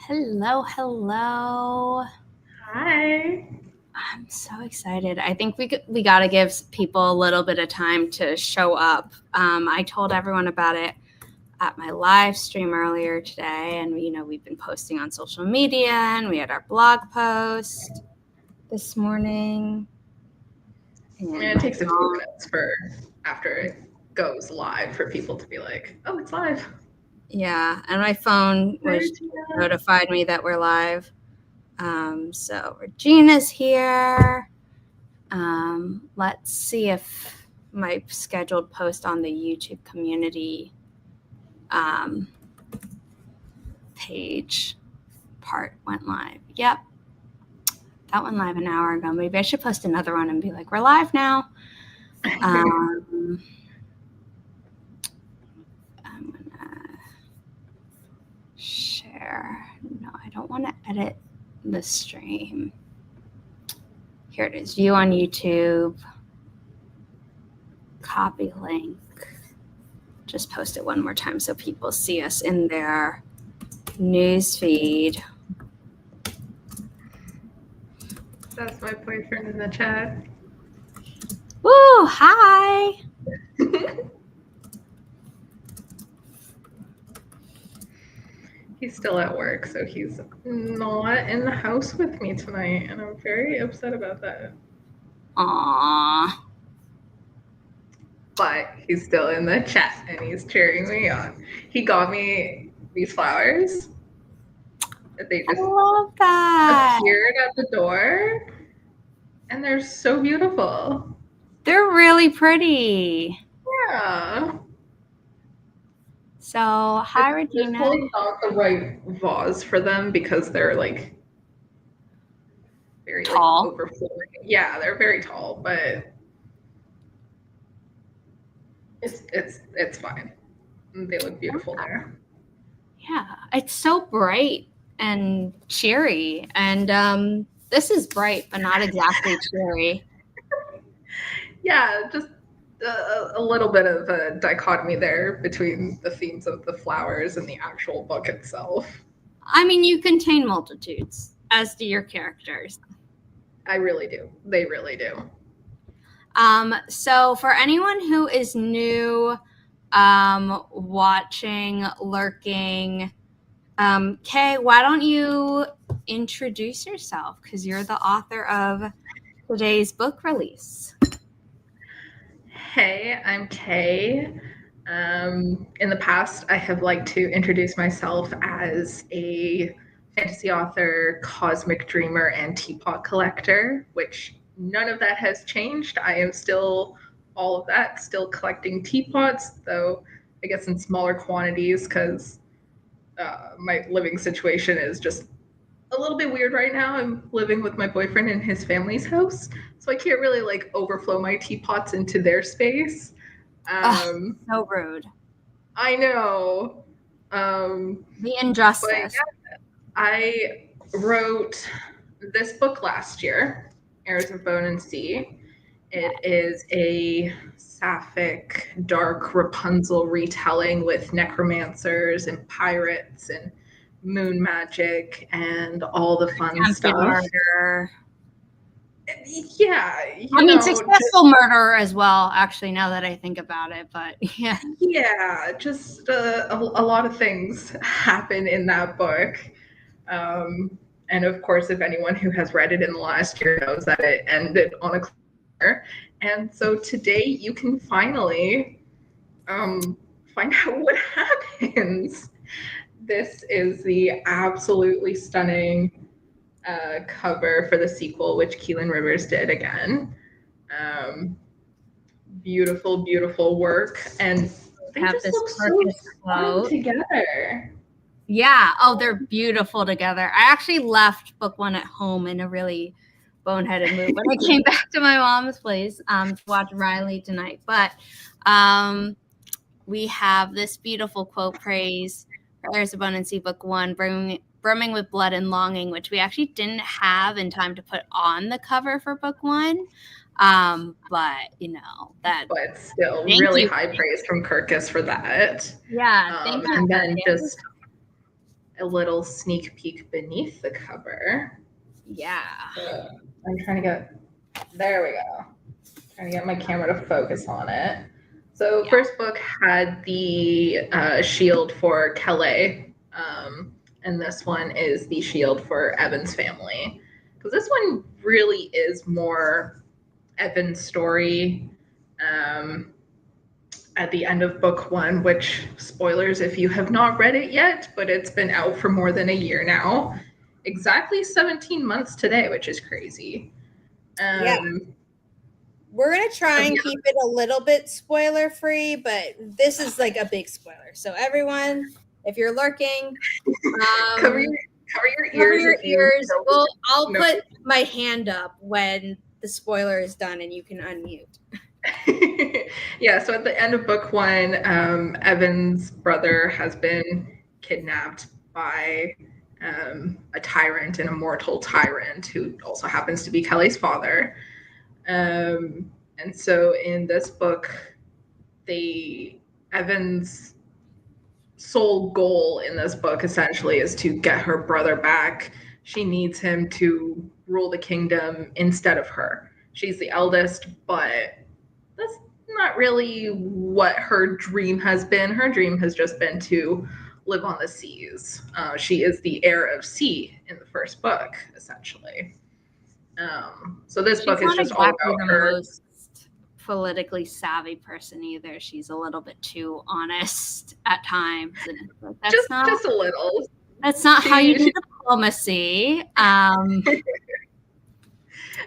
Hello, hello. Hi. I'm so excited. I think we got to give people a little bit of time to show up. I told everyone about it at my live stream earlier today, and we've been posting on social media, and we had our blog post this morning. I mean, it takes a few minutes for after it goes live for people to be like, "Oh, it's live." Yeah, and my phone notified me that we're live. So Regina's here. Let's see if my scheduled post on the YouTube community page part went live. Yep. That went live an hour ago. Maybe I should post another one and be like, we're live now. I'm going to share. No, I don't want to edit the stream. Here it is. View on YouTube. Copy link. Just post it one more time so people see us in their news feed. That's my boyfriend in the chat. Woo! Hi! He's still at work, so he's not in the house with me tonight, and I'm very upset about that. Aww. But he's still in the chat, and he's cheering me on. He got me these flowers. They just love that. Appeared at the door, and they're so beautiful. They're really pretty. Yeah. So, hi, Regina. It's probably not the right vase for them because they're like very tall. Like, overflowing. Yeah, they're very tall, but it's fine. They look beautiful there. Yeah, it's so bright and cheery, and this is bright, but not exactly cheery. Yeah, just a little bit of a dichotomy there between the themes of the flowers and the actual book itself. I mean, you contain multitudes, as do your characters. I really do. They really do. So for anyone who is new, watching, lurking, Kay, why don't you introduce yourself? Because you're the author of today's book release. Hey, I'm Kay. In the past, I have liked to introduce myself as a fantasy author, cosmic dreamer, and teapot collector, which none of that has changed. I am still all of that, still collecting teapots, though I guess in smaller quantities because my living situation is just a little bit weird right now. I'm living with my boyfriend in his family's house, so I can't really like overflow my teapots into their space. So rude. I know. The injustice. Yeah, I wrote this book last year, Heirs of Bone and Sea. It is a Sapphic, dark Rapunzel retelling with necromancers and pirates and moon magic and all the fun stuff. Murder. Yeah, I mean, successful murder as well. Actually, now that I think about it, but yeah. Yeah, just a lot of things happen in that book. And of course, if anyone who has read it in the last year knows that it ended on a cliffhanger. And so today you can finally find out what happens. This is the absolutely stunning cover for the sequel, which Keelan Rivers did again. Beautiful, beautiful work. And they have just this look so fun together. Yeah. Oh, they're beautiful together. I actually left book one at home in a really boneheaded mood when I came back to my mom's place to watch Riley tonight. But we have this beautiful quote praise for Heirs of Bone and Sea book one, brimming with blood and longing, which we actually didn't have in time to put on the cover for book one. But but still really high praise from Kirkus for that. Yeah, thank you. And then just a little sneak peek beneath the cover. Yeah. I'm trying to get, there we go. Trying to get my camera to focus on it. So first book had the shield for Kalei, and this one is the shield for Evhen's family. Because this one really is more Evhen's story. At the end of book one, which, spoilers if you have not read it yet, but it's been out for more than a year now. Exactly 17 months today, which is crazy. Yeah. We're going to try and keep it a little bit spoiler free, but this is like a big spoiler. So everyone, if you're lurking, cover your ears. Well, I'll put my hand up when the spoiler is done and you can unmute. Yeah, so at the end of book one, Evhen's brother has been kidnapped by a tyrant, an immortal tyrant who also happens to be Kelly's father. And so in this book, Evhen's sole goal in this book essentially is to get her brother back. She needs him to rule the kingdom instead of her. She's the eldest, but that's not really what her dream has been. Her dream has just been to live on the seas. She is the heir of sea in the first book, essentially. So this book is just all about her. Most politically savvy person either. She's a little bit too honest at times, and that's just a little. That's not how you do diplomacy.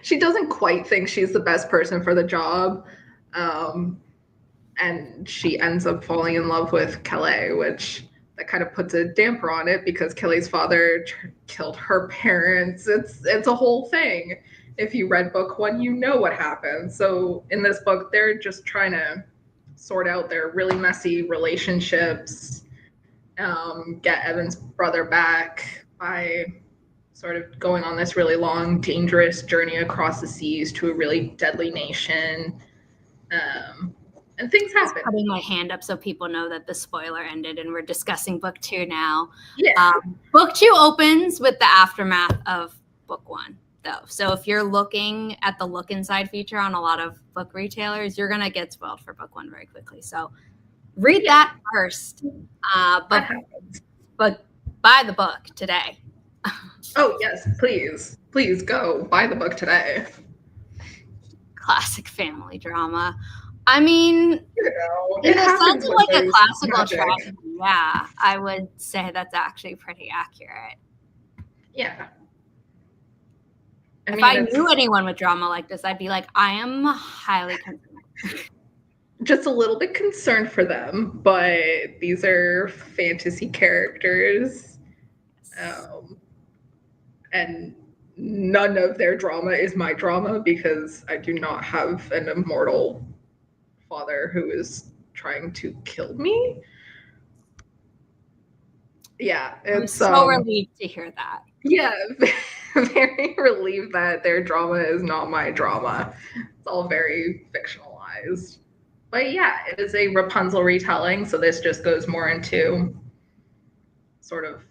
She doesn't quite think she's the best person for the job. And she ends up falling in love with Kalei, which that kind of puts a damper on it because Kelly's father killed her parents. It's a whole thing. If you read book one, you know what happens. So in this book, they're just trying to sort out their really messy relationships, get Evhen's brother back by sort of going on this really long, dangerous journey across the seas to a really deadly nation. And things happen. I'm putting my hand up so people know that the spoiler ended and we're discussing book two now. Yeah. Book two opens with the aftermath of book one, though. So if you're looking at the look inside feature on a lot of book retailers, you're going to get spoiled for book one very quickly. So read that first. But buy the book today. Oh, yes, please. Please go buy the book today. Classic family drama. I mean, it sounds like a classical tragedy. Yeah, I would say that's actually pretty accurate. Yeah. If I knew anyone with drama like this, I'd be like, I am highly concerned. Just a little bit concerned for them, but these are fantasy characters. And none of their drama is my drama because I do not have an immortal father who is trying to kill me. Yeah, I'm so relieved to hear that. Yeah, very relieved that their drama is not my drama. It's all very fictionalized. But yeah, it is a Rapunzel retelling, so this just goes more into sort of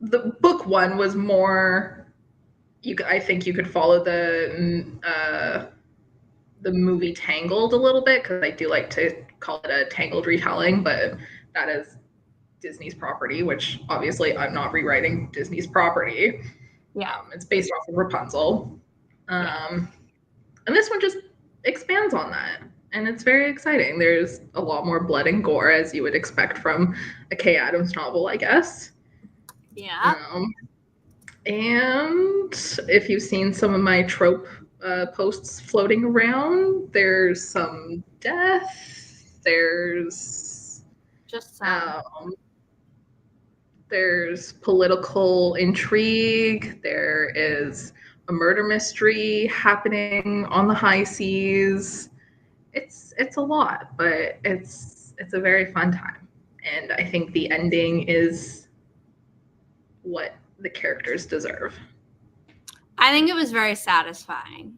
the book one was more. I think you could follow the movie Tangled a little bit because I do like to call it a Tangled retelling, but that is Disney's property, which obviously I'm not rewriting Disney's property. Yeah, it's based off of Rapunzel, and this one just expands on that, and it's very exciting. There's a lot more blood and gore as you would expect from a Kay Adams novel, I guess. Yeah. And if you've seen some of my trope posts floating around, there's some death. There's just there's political intrigue. There is a murder mystery happening on the high seas. It's a lot, but it's a very fun time. And I think the ending is what the characters deserve. I think it was very satisfying.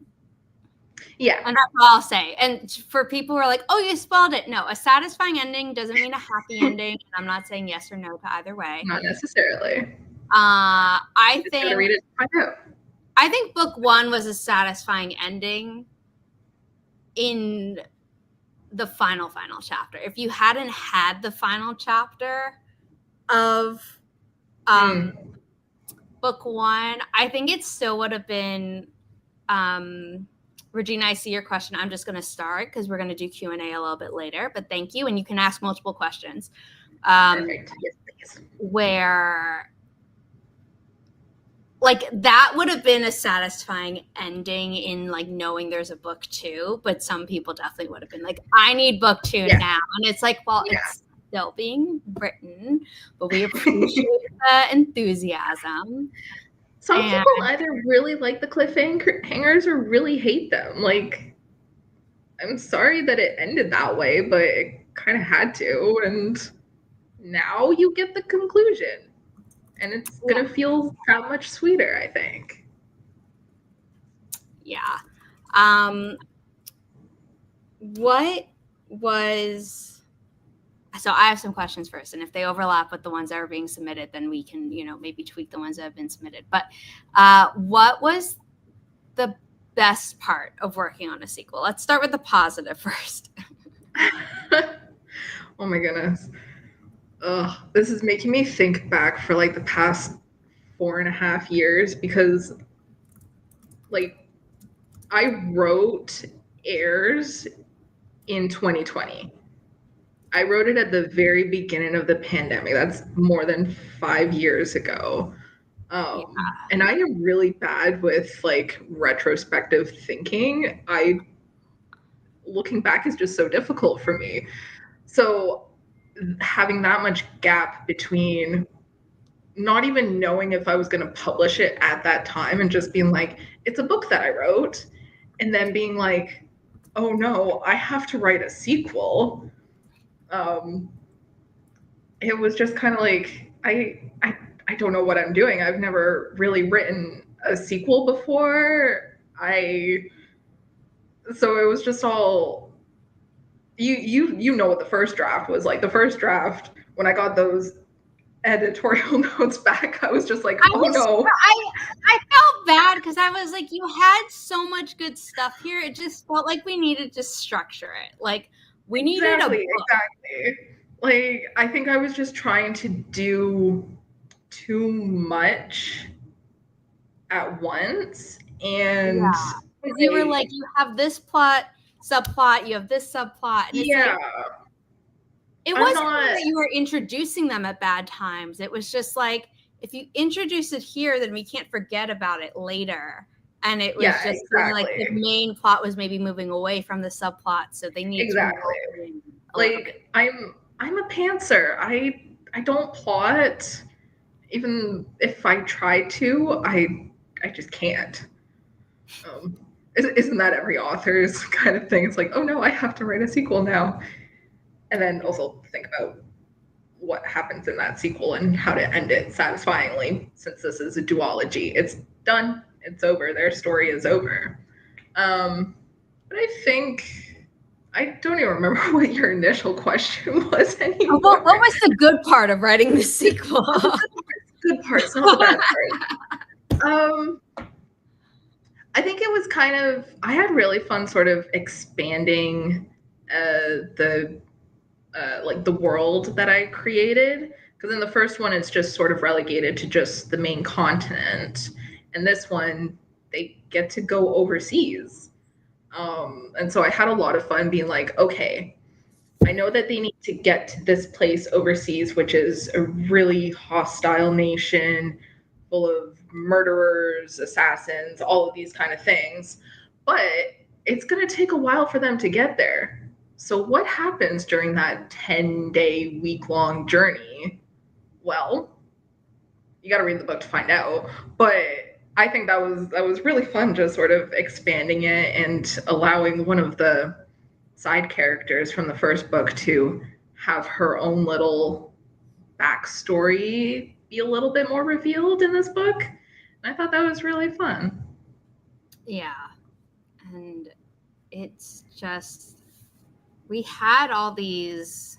Yeah. And that's all I'll say. And for people who are like, oh, you spoiled it. No, a satisfying ending doesn't mean a happy ending. And I'm not saying yes or no to either way. Not necessarily. I just gotta read it to find out. I think book 1 was a satisfying ending in the final chapter. If you hadn't had the final chapter of book 1, I think it still would have been Regina, I see your question. I'm just going to start because we're going to do Q&A a little bit later, but thank you. And you can ask multiple questions. Perfect. Yes, please. Where like that would have been a satisfying ending in like knowing there's a book 2, but some people definitely would have been like, I need book 2 now. And it's like, well, it's still being written, but we appreciate the enthusiasm. Some people either really like the cliffhangers or really hate them. Like, I'm sorry that it ended that way, but it kind of had to. And now you get the conclusion. And it's going to feel that much sweeter, I think. Yeah. What was... So I have some questions first, and if they overlap with the ones that are being submitted, then we can, maybe tweak the ones that have been submitted. But what was the best part of working on a sequel? Let's start with the positive first. Oh my goodness. This is making me think back for like the past 4.5 years because like I wrote Heirs in 2020. I wrote it at the very beginning of the pandemic. That's more than 5 years ago. And I am really bad with like retrospective thinking. Looking back is just so difficult for me. So having that much gap between not even knowing if I was going to publish it at that time and just being like, it's a book that I wrote, and then being like, oh no, I have to write a sequel. It was just kind of like, I don't know what I'm doing. I've never really written a sequel before. So it was just all, you know what the first draft was like. The first draft, when I got those editorial notes back, I was just like, no. I felt bad because I was like, you had so much good stuff here. It just felt like we needed to structure it. Like we needed a book. Exactly. Like I think I was just trying to do too much at once, and you were like, you have this subplot, you have this subplot, and it's like, it wasn't that you were introducing them at bad times. It was just like, if you introduce it here, then we can't forget about it later. And it was just like the main plot was maybe moving away from the subplot, so they need to like I'm a pantser. I don't plot. Even if I try to, I just can't. Isn't that every author's kind of thing? It's like, oh no, I have to write a sequel now. And then also think about what happens in that sequel and how to end it satisfyingly, since this is a duology. It's done. It's over. Their story is over. But I think, I don't even remember what your initial question was anymore. What was the good part of writing the sequel? Good part, it's not the bad part. I think it was kind of, I had really fun sort of expanding the world that I created, because in the first one it's just sort of relegated to just the main continent, and this one they get to go overseas. And so I had a lot of fun being like, okay, I know that they need to get to this place overseas, which is a really hostile nation full of murderers, assassins, all of these kind of things, but it's going to take a while for them to get there. So what happens during that 10-day, week-long journey? Well, you got to read the book to find out. But I think that was really fun, just sort of expanding it and allowing one of the side characters from the first book to have her own little backstory be a little bit more revealed in this book. And I thought that was really fun. Yeah. And it's just, we had all these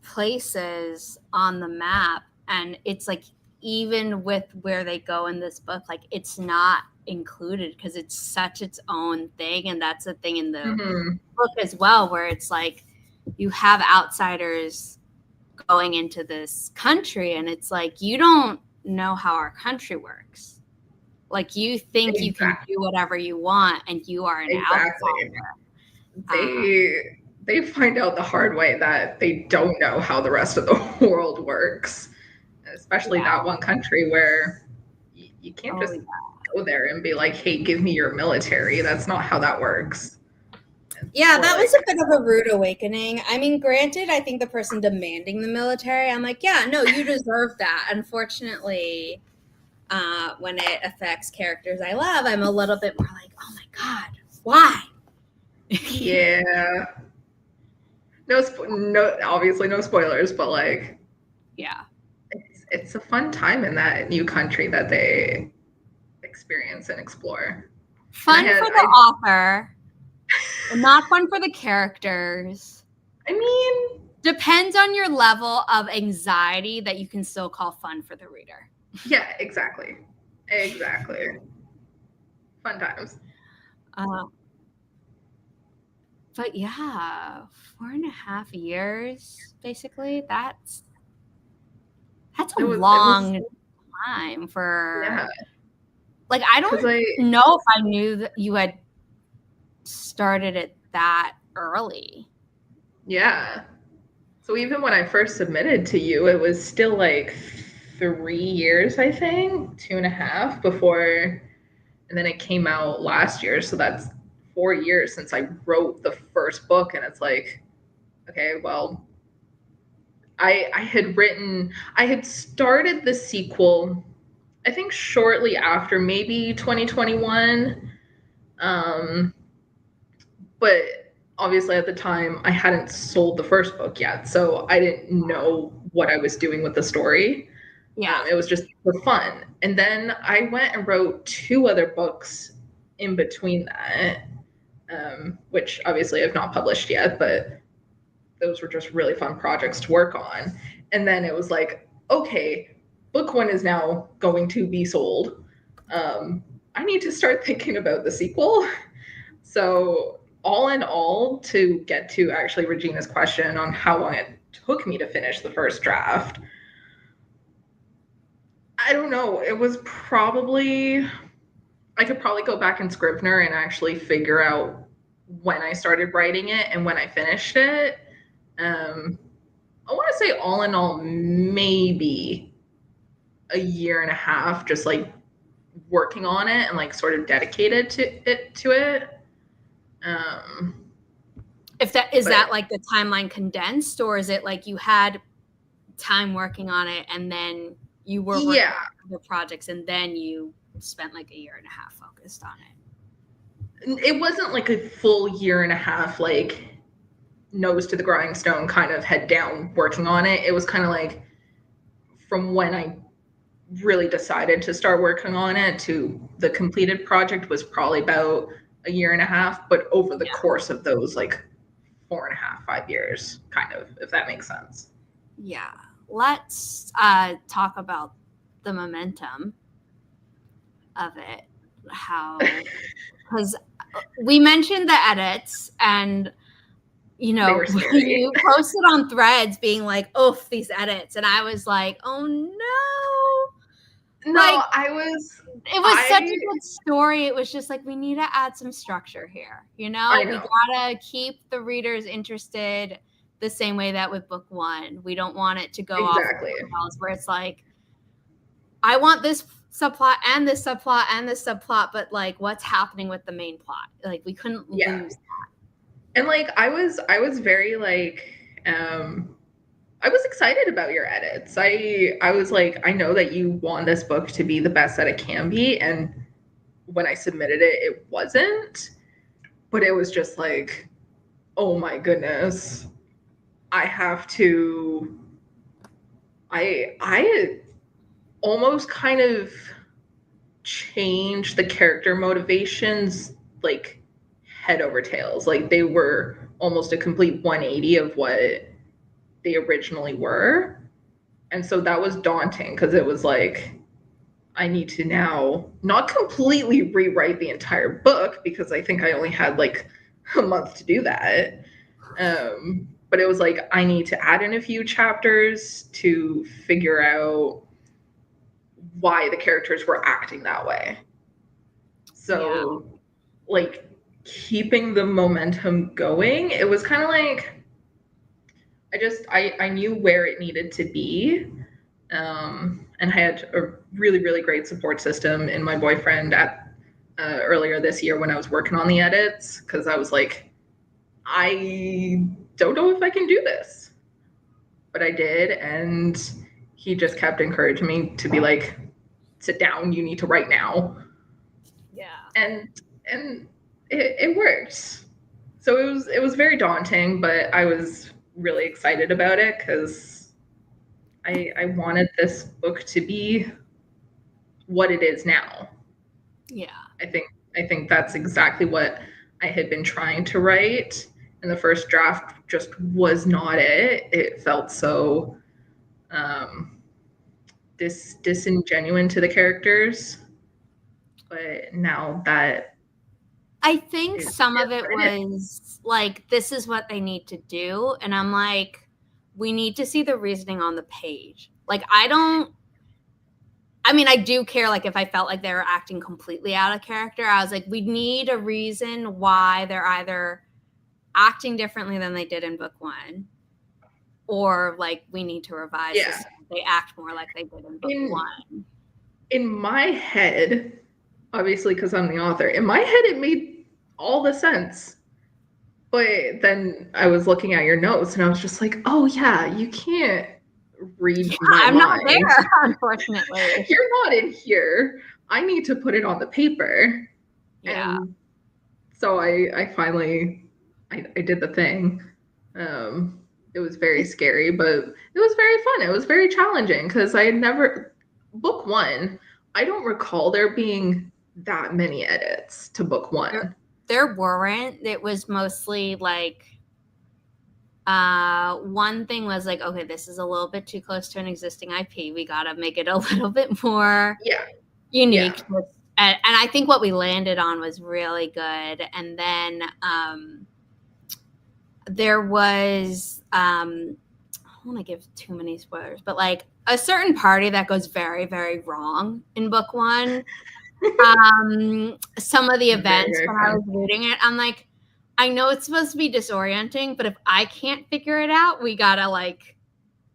places on the map, and it's like, even with where they go in this book, like it's not included because it's such its own thing. And that's the thing in the book as well, where it's like you have outsiders going into this country, and it's like, you don't know how our country works. Like, you think you can do whatever you want, and you are an outsider. They find out the hard way that they don't know how the rest of the world works, especially that one country where you can't just go there and be like, hey, give me your military. That's not how that works. Yeah, that was a bit of a rude awakening. I mean, granted, I think the person demanding the military, I'm like, yeah, no, you deserve that. Unfortunately, when it affects characters I love, I'm a little bit more like, oh my God, why? Yeah. No, obviously no spoilers, but like, yeah, it's a fun time in that new country that they experience and explore. Fun for the author, not fun for the characters. I mean, depends on your level of anxiety that you can still call fun for the reader. Yeah, exactly. Fun times. But yeah, 4.5 years, basically. That's a long time for. Yeah. Like, I don't know if I knew that you had started it that early. Yeah. So even when I first submitted to you, it was still like 3 years, I think, 2.5 before, and then it came out last year. So that's 4 years since I wrote the first book, and it's like, okay, well, I had started the sequel, I think shortly after, maybe 2021. But obviously at the time I hadn't sold the first book yet, so I didn't know what I was doing with the story. Yeah. It was just for fun. And then I went and wrote 2 other books in between that, which obviously I've not published yet, but those were just really fun projects to work on. And then it was like, okay, book 1 is now going to be sold. I need to start thinking about the sequel. So all in all, to get to actually Regina's question on how long it took me to finish the first draft, I don't know. It was probably, I could probably go back in Scrivener and actually figure out when I started writing it and when I finished it. I want to say all in all, maybe a 1.5 years, just like working on it and like sort of dedicated to it. If that is that like the timeline condensed, or is it like you had time working on it and then you were working on the projects and then you spent like a 1.5 years focused on it? It wasn't like a full 1.5 years, like nose to the grindstone, kind of head down working on it. It was kind of like from when I really decided to start working on it to the completed project was probably about a 1.5 years, but over the course of those like 4.5, 5 years, kind of, if that makes sense. Yeah. Let's talk about the momentum of it. How, because we mentioned the edits, and you know, you posted on Threads being like, "Oof, these edits," and I was like, "Oh no!" No, like, It was such a good story. It was just like, we need to add some structure here. You know, we gotta keep the readers interested the same way that with book 1. We don't want it to go off where it's like, I want this subplot and this subplot and this subplot, but like, what's happening with the main plot? Like, we couldn't lose that. And like, I was very like, I was excited about your edits. I was like, I know that you want this book to be the best that it can be, and when I submitted it, it wasn't. But it was just like, oh my goodness, I have to. I almost kind of changed the character motivations like head over tails. Like they were almost a complete 180 of what they originally were. And so that was daunting because it was like, I need to now not completely rewrite the entire book because I think I only had like a month to do that. But it was like, I need to add in a few chapters to figure out why the characters were acting that way. So, like, keeping the momentum going, it was kind of like, I knew where it needed to be. And I had a really, really great support system in my boyfriend at earlier this year when I was working on the edits, because I was like, I don't know if I can do this. But I did, and he just kept encouraging me to be like, sit down, you need to write now. Yeah. And it worked. So it was very daunting, but I was really excited about it because I wanted this book to be what it is now. Yeah. I think that's exactly what I had been trying to write, and the first draft just was not it. It felt so disingenuous to the characters. But now that I think some of it was like, this is what they need to do. And I'm like, we need to see the reasoning on the page. Like, I do care, like, if I felt like they were acting completely out of character, I was like, we need a reason why they're either acting differently than they did in book one, or, like, we need to revise this so they act more like they did in book one. In my head, obviously, because I'm the author, in my head, it made all the sense. But then I was looking at your notes, and I was just like, oh, yeah, you can't read my I'm mind. not there, unfortunately. You're not in here. I need to put it on the paper. Yeah. And so I finally I did the thing. It was very scary, but it was very fun. It was very challenging because I had never book one. I don't recall there being that many edits to book one. There weren't. It was mostly like one thing was like, okay, this is a little bit too close to an existing IP. We got to make it a little bit more unique. Yeah. And I think what we landed on was really good. And then there was, I don't want to give too many spoilers, but like a certain party that goes very, very wrong in book one. Some of the events when I was reading it, I'm like, I know it's supposed to be disorienting, but if I can't figure it out, we gotta like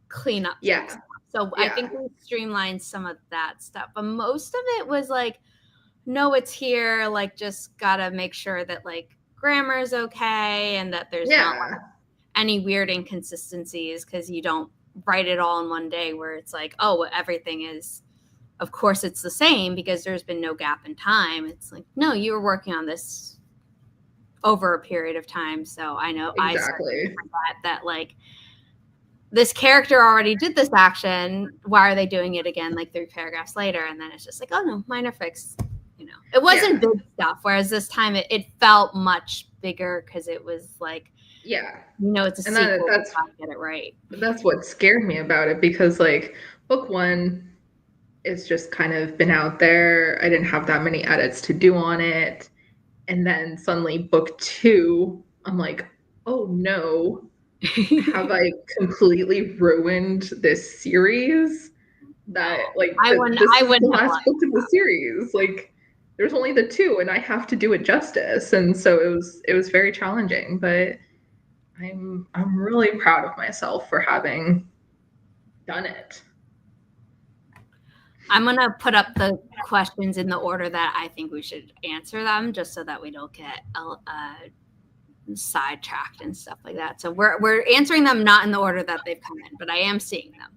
clean up. Yeah. So I think we streamlined some of that stuff, but most of it was like, no, it's here. Like, just gotta make sure that like grammar is okay and that there's not like, any weird inconsistencies, because you don't write it all in one day where it's like, oh, everything is. Of course, it's the same because there's been no gap in time. It's like, no, you were working on this over a period of time. So I know exactly. I forgot that like this character already did this action. Why are they doing it again like 3 paragraphs later? And then it's just like, oh no, minor fix. You know, it wasn't big stuff. Whereas this time it felt much bigger because it was like, you know, it's a sequel. That's how to get it right. That's what scared me about it, because like book one, it's just kind of been out there. I didn't have that many edits to do on it. And then suddenly book two, I'm like, oh no, have I completely ruined this series? That like I wouldn't the last book of the series. Like there's only the 2 and I have to do it justice. And so it was very challenging, but I'm really proud of myself for having done it. I'm going to put up the questions in the order that I think we should answer them, just so that we don't get sidetracked and stuff like that. So we're answering them not in the order that they've come in, but I am seeing them.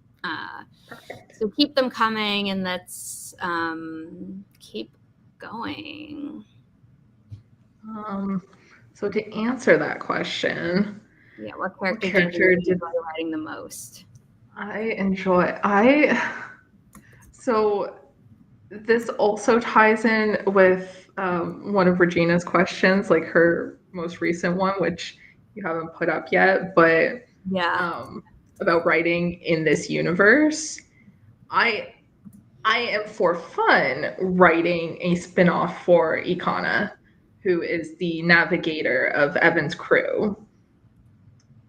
So keep them coming, and let's keep going. So to answer that question, what character did you enjoy writing the most? So this also ties in with one of Regina's questions, like her most recent one, which you haven't put up yet, but about writing in this universe. I am for fun writing a spin-off for Ikana, who is the navigator of Evhen's crew.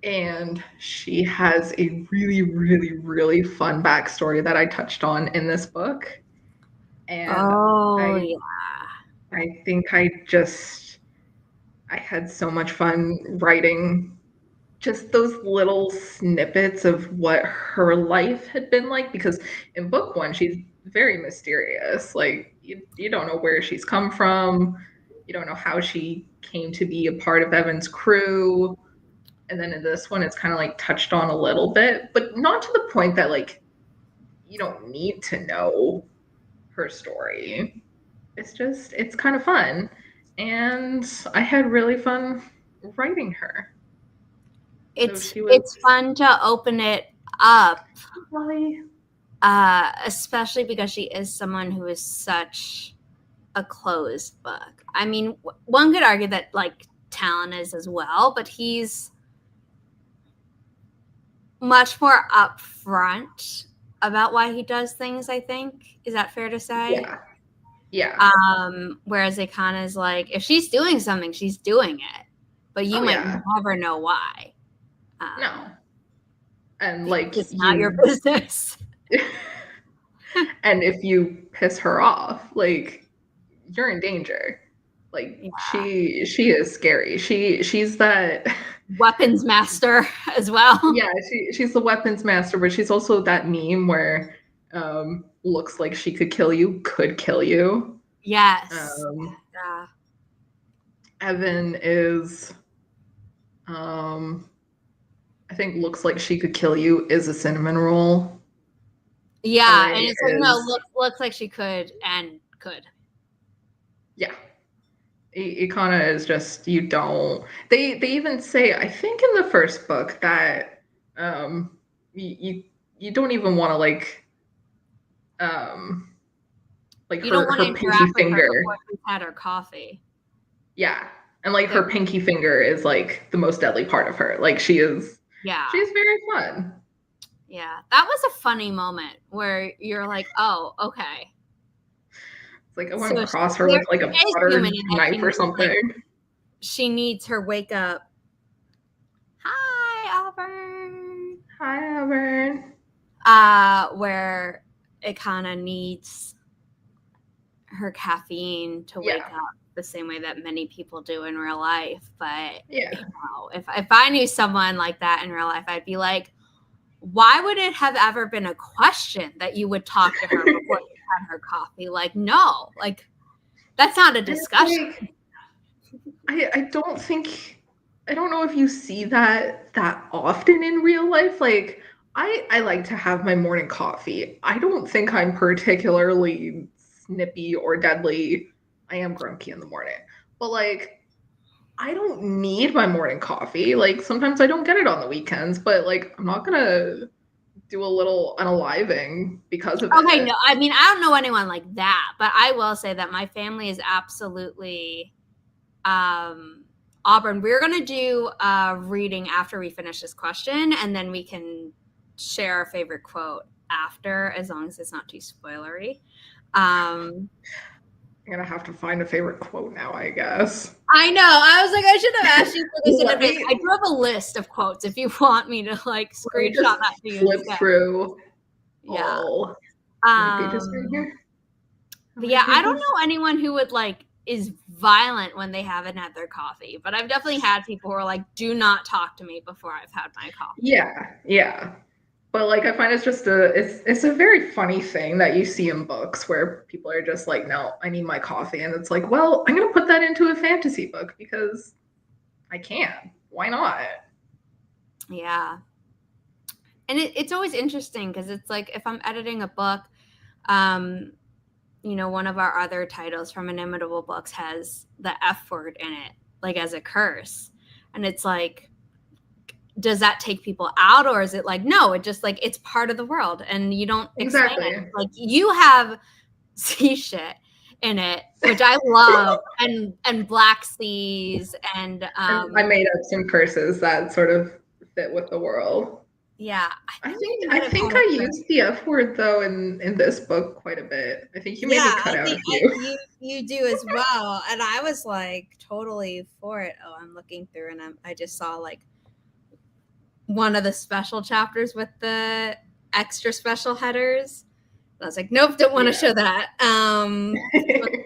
And she has a really, really, really fun backstory that I touched on in this book. And I think I had so much fun writing just those little snippets of what her life had been like, because in book one, she's very mysterious. Like, you don't know where she's come from. You don't know how she came to be a part of Evhen's crew. And then in this one, it's kind of like touched on a little bit, but not to the point that like you don't need to know her story. It's kind of fun. And I had really fun writing her. It's fun to open it up, especially because she is someone who is such a closed book. I mean, one could argue that like Talon is as well, but he's much more upfront about why he does things, I think. Is that fair to say? Yeah. Whereas Ikana is like, if she's doing something, she's doing it. But you might never know why. No. And like it's not your business. And if you piss her off, like you're in danger. Like she is scary. She's that weapons master as well. Yeah, she's the weapons master, but she's also that meme where looks like she could kill you. Yes. Evhen is I think looks like she could kill you is a cinnamon roll. Yeah, and it's like no, looks like she could and could. Yeah. Ikana is just, you don't. They even say, I think in the first book, that you don't even want to like you don't want to pinky finger before she's had her coffee. Yeah, and like her pinky finger is like the most deadly part of her. Like she's very fun. Yeah, that was a funny moment where you're like, oh, okay. It's like I want to cross her with like a butter knife or something. Like, she needs her wake up. Hi, Auburn. Hi, Auburn. Where it kind of needs her caffeine to wake up the same way that many people do in real life. But you know, if I knew someone like that in real life, I'd be like, why would it have ever been a question that you would talk to her before you had her coffee? Like, no, like that's not a discussion. Like, I don't know if you see that often in real life. Like I like to have my morning coffee. I don't think I'm particularly snippy or deadly. I am grumpy in the morning, but like I don't need my morning coffee. Like sometimes I don't get it on the weekends, but like I'm not gonna do a little unaliving because of it. Okay, no, I mean I don't know anyone like that, but I will say that my family is absolutely Auburn. We're gonna do a reading after we finish this question, and then we can share our favorite quote after, as long as it's not too spoilery. I'm gonna have to find a favorite quote now, I guess. I know. I was like, I should have asked you for this in advance. I do have a list of quotes if you want me to like screenshot that to you. Flip through. Yeah. Pages right here? But yeah, I don't know anyone who would like is violent when they haven't had their coffee, but I've definitely had people who are like, do not talk to me before I've had my coffee. Yeah. But like I find it's a very funny thing that you see in books where people are just like, no, I need my coffee. And it's like, well, I'm gonna put that into a fantasy book because I can. Why not? Yeah. And it's always interesting because it's like if I'm editing a book, you know, one of our other titles from Inimitable Books has the F word in it, like as a curse. And it's like, does that take people out, or is it like, no, it just like it's part of the world and you don't explain it. Like you have see shit. in it, which I love, and black seas, and I made up some curses that sort of fit with the world. Yeah, I think I used the F word though in this book quite a bit. I think you made me cut out a few. You do as well, and I was like totally for it. Oh, I'm looking through, and I just saw like one of the special chapters with the extra special headers. And I was like, nope, don't want to show that.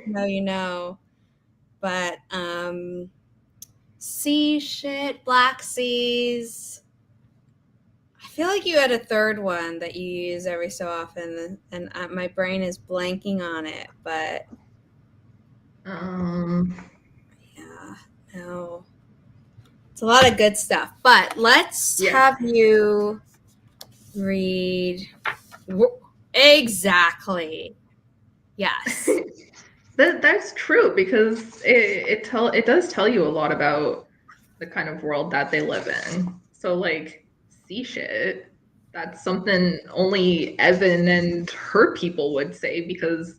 No, you know, but sea shit, black seas. I feel like you had a third one that you use every so often, and my brain is blanking on it. But yeah, no, it's a lot of good stuff. But let's have you read exactly. Yes, that's true, because it does tell you a lot about the kind of world that they live in. So like sea shit, that's something only Evhen and her people would say, because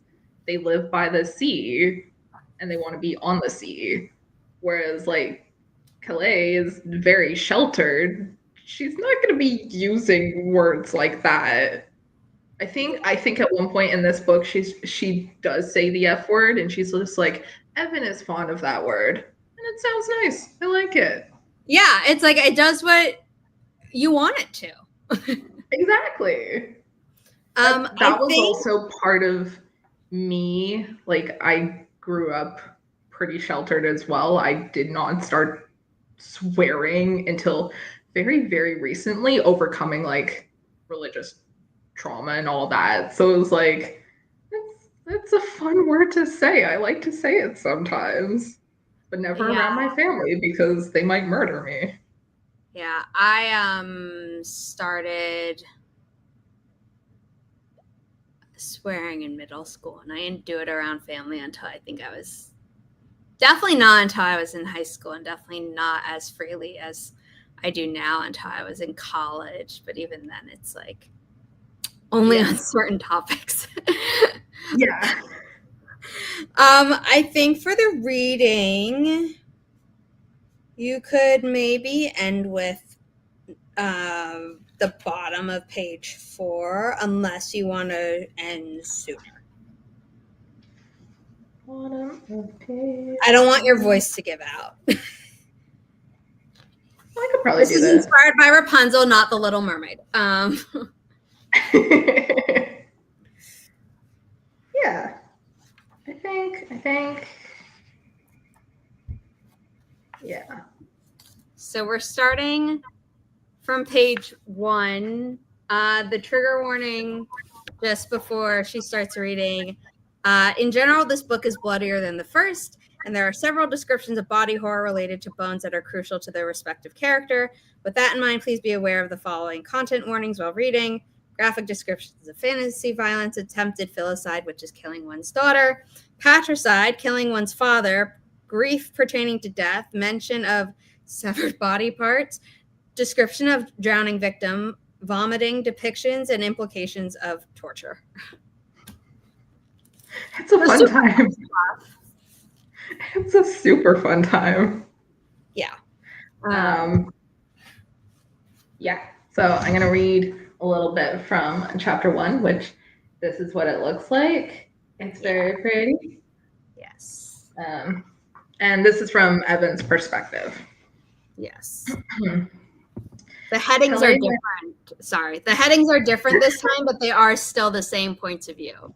they live by the sea and they want to be on the sea. Whereas like Kalei is very sheltered. She's not going to be using words like that. I think at one point in this book she does say the F word, and she's just like, Evhen is fond of that word, and it sounds nice. I like it. Yeah, it's like it does what you want it to. Exactly. That was also part of me. Like, I grew up pretty sheltered as well. I did not start swearing until very, very recently, overcoming like religious trauma and all that. So it was like, it's a fun word to say. I like to say it sometimes, but never around my family because they might murder me. Yeah, I started swearing in middle school, and I didn't do it around family until I think I was definitely not until I was in high school, and definitely not as freely as I do now until I was in college. But even then, it's like only on certain topics. Yeah. I think for the reading, you could maybe end with the bottom of page 4, unless you want to end sooner. Bottom of page. I don't want your voice to give out. I could probably do that. This is inspired by Rapunzel, not the Little Mermaid. Yeah. I think. Yeah. So we're starting from page 1. The trigger warning just before she starts reading. In general, this book is bloodier than the first, and there are several descriptions of body horror related to bones that are crucial to their respective character. With that in mind, please be aware of the following content warnings while reading: graphic descriptions of fantasy violence, attempted filicide, which is killing one's daughter, patricide, killing one's father, grief pertaining to death, mention of severed body parts, description of drowning victim, vomiting, depictions, and implications of torture. It's a fun time. It's a super fun time. Yeah. Yeah. So I'm going to read a little bit from chapter 1, which this is what it looks like. It's very pretty. Yes. And this is from Evhen's perspective. Yes. The headings are different. Sorry. The headings are different this time, but they are still the same points of view.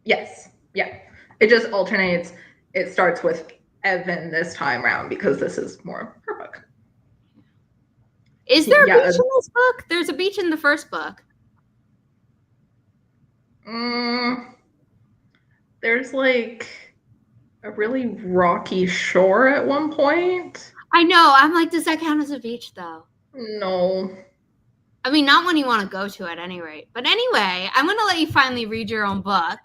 Yes. Yeah. It just alternates. It starts with Evhen this time around because this is more her book. Is there a beach in this book? There's a beach in the first book. There's like a really rocky shore at one point. I know. I'm like, does that count as a beach though? No. I mean, not when you want to go to at any rate. But anyway, I'm going to let you finally read your own book.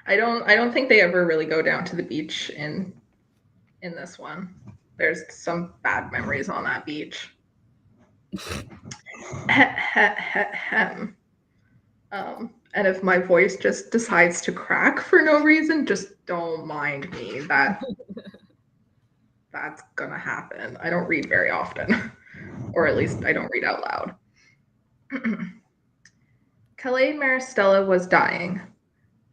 I don't think they ever really go down to the beach in this one. There's some bad memories on that beach. And if my voice just decides to crack for no reason, just don't mind me. That's gonna happen. I don't read very often, or at least I don't read out loud. Kalei Maristella was dying.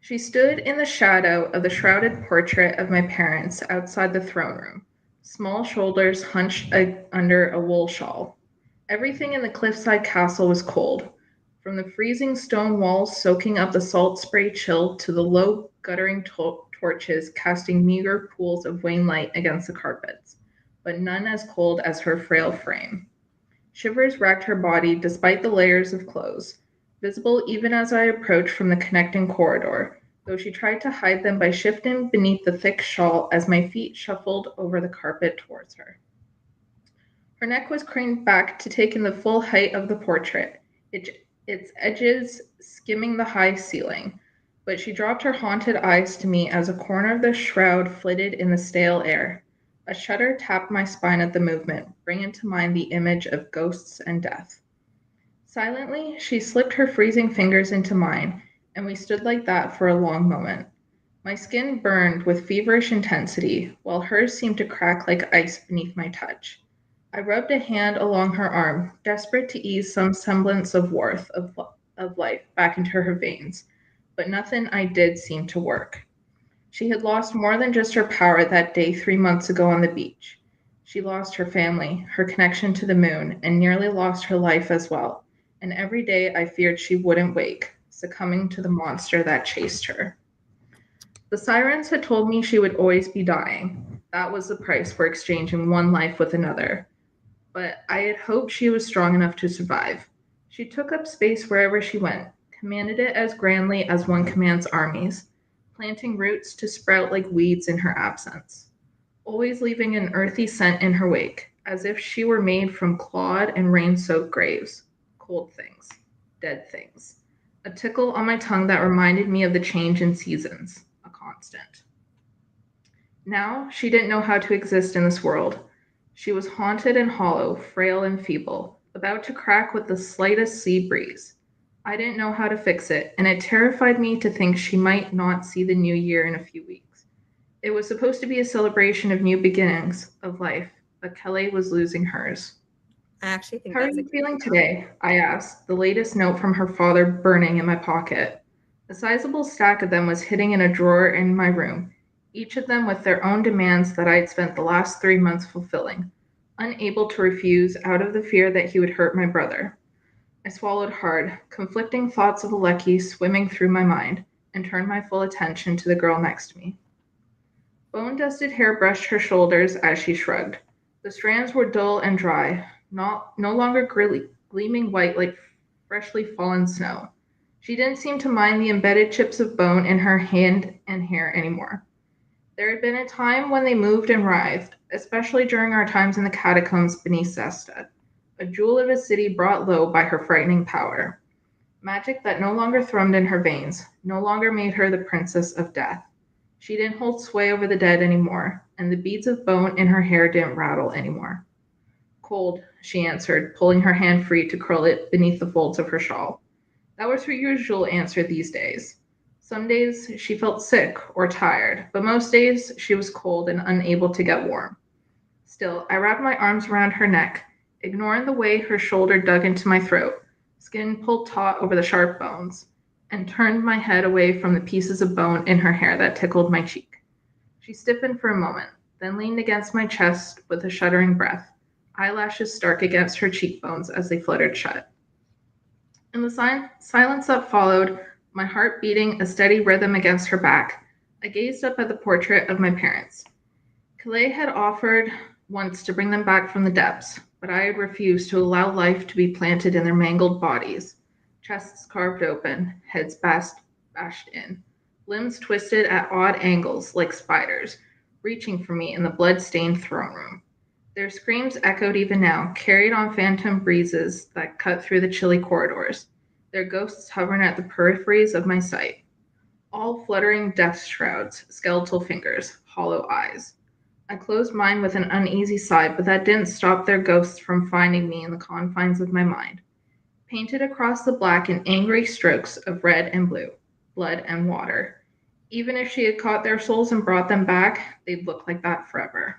She stood in the shadow of the shrouded portrait of my parents outside the throne room, small shoulders hunched under a wool shawl. Everything in the cliffside castle was cold, from the freezing stone walls soaking up the salt spray chill to the low guttering torches casting meager pools of wan light against the carpets, but none as cold as her frail frame. Shivers racked her body despite the layers of clothes, visible even as I approached from the connecting corridor, though she tried to hide them by shifting beneath the thick shawl as my feet shuffled over the carpet towards her. Her neck was craned back to take in the full height of the portrait, its edges skimming the high ceiling, but she dropped her haunted eyes to me as a corner of the shroud flitted in the stale air. A shudder tapped my spine at the movement, bringing to mind the image of ghosts and death. Silently, she slipped her freezing fingers into mine, and we stood like that for a long moment. My skin burned with feverish intensity, while hers seemed to crack like ice beneath my touch. I rubbed a hand along her arm, desperate to ease some semblance of warmth of life back into her veins, but nothing I did seemed to work. She had lost more than just her power that day 3 months ago on the beach. She lost her family, her connection to the moon, and nearly lost her life as well. And every day I feared she wouldn't wake, succumbing to the monster that chased her. The sirens had told me she would always be dying. That was the price for exchanging one life with another. But I had hoped she was strong enough to survive. She took up space wherever she went, commanded it as grandly as one commands armies, planting roots to sprout like weeds in her absence, always leaving an earthy scent in her wake, as if she were made from clawed and rain-soaked graves, cold things, dead things. A tickle on my tongue that reminded me of the change in seasons, a constant. Now she didn't know how to exist in this world. She was haunted and hollow, frail and feeble, about to crack with the slightest sea breeze. I didn't know how to fix it, and it terrified me to think she might not see the new year in a few weeks. It was supposed to be a celebration of new beginnings, of life, but Kalei was losing hers. I actually think How are that's you feeling today? I asked, the latest note from her father burning in my pocket. A sizable stack of them was hidden in a drawer in my room, each of them with their own demands that I had spent the last 3 months fulfilling, unable to refuse out of the fear that he would hurt my brother. I swallowed hard, conflicting thoughts of Aleki swimming through my mind, and turned my full attention to the girl next to me. Bone-dusted hair brushed her shoulders as she shrugged. The strands were dull and dry, no longer gleaming white like freshly fallen snow. She didn't seem to mind the embedded chips of bone in her hand and hair anymore. There had been a time when they moved and writhed, especially during our times in the catacombs beneath Zesta, a jewel of a city brought low by her frightening power. Magic that no longer thrummed in her veins, no longer made her the princess of death. She didn't hold sway over the dead anymore, and the beads of bone in her hair didn't rattle anymore. Cold, she answered, pulling her hand free to curl it beneath the folds of her shawl. That was her usual answer these days. Some days she felt sick or tired, but most days she was cold and unable to get warm. Still, I wrapped my arms around her neck, ignoring the way her shoulder dug into my throat, skin pulled taut over the sharp bones, and turned my head away from the pieces of bone in her hair that tickled my cheek. She stiffened for a moment, then leaned against my chest with a shuddering breath, eyelashes stark against her cheekbones as they fluttered shut. In the silence that followed, my heart beating a steady rhythm against her back, I gazed up at the portrait of my parents. Kalei had offered once to bring them back from the depths, but I had refused to allow life to be planted in their mangled bodies, chests carved open, heads bashed in, limbs twisted at odd angles like spiders, reaching for me in the blood-stained throne room. Their screams echoed even now, carried on phantom breezes that cut through the chilly corridors, their ghosts hovering at the peripheries of my sight. All fluttering death shrouds, skeletal fingers, hollow eyes. I closed mine with an uneasy sigh, but that didn't stop their ghosts from finding me in the confines of my mind. painted across the black in angry strokes of red and blue, blood and water. Even if she had caught their souls and brought them back, they'd look like that forever.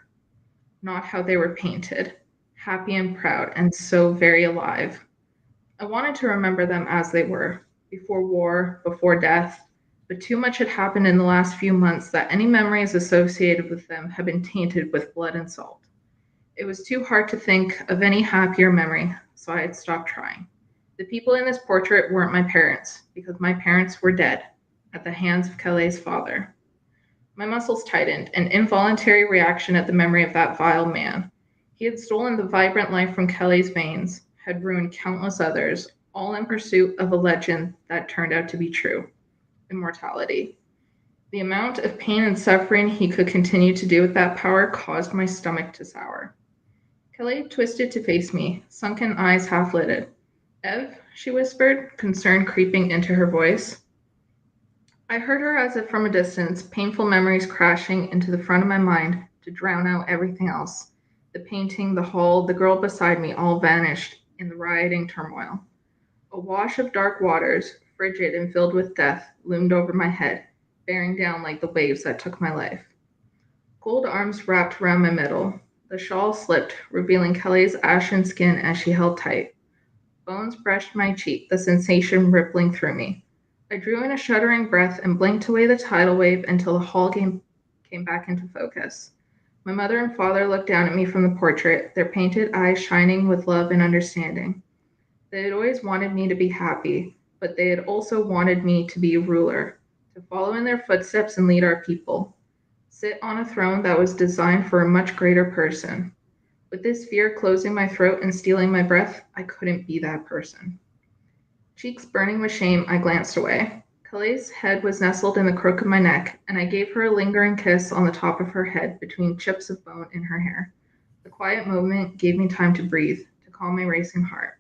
Not how they were painted, happy and proud and so very alive. I wanted to remember them as they were, before war, before death, but too much had happened in the last few months that any memories associated with them had been tainted with blood and salt. It was too hard to think of any happier memory, so I had stopped trying. The people in this portrait weren't my parents, because my parents were dead at the hands of Kalei's father. My muscles tightened, an involuntary reaction at the memory of that vile man. He had stolen the vibrant life from Kalei's veins, had ruined countless others, all in pursuit of a legend that turned out to be true: immortality. The amount of pain and suffering he could continue to do with that power caused my stomach to sour. Kalei twisted to face me, sunken eyes half lidded. "Ev," she whispered, concern creeping into her voice. I heard her as if from a distance, painful memories crashing into the front of my mind to drown out everything else. The painting, the hall, the girl beside me all vanished in the rioting turmoil. A wash of dark waters, frigid and filled with death, loomed over my head, bearing down like the waves that took my life. Cold arms wrapped around my middle. The shawl slipped, revealing Kalei's ashen skin as she held tight. Bones brushed my cheek, the sensation rippling through me. I drew in a shuddering breath and blinked away the tidal wave until the hall came back into focus. My mother and father looked down at me from the portrait, their painted eyes shining with love and understanding. They had always wanted me to be happy, but they had also wanted me to be a ruler, to follow in their footsteps and lead our people, sit on a throne that was designed for a much greater person. With this fear closing my throat and stealing my breath, I couldn't be that person. Cheeks burning with shame, I glanced away. Kalei's head was nestled in the crook of my neck, and I gave her a lingering kiss on the top of her head between chips of bone in her hair. The quiet moment gave me time to breathe, to calm my racing heart.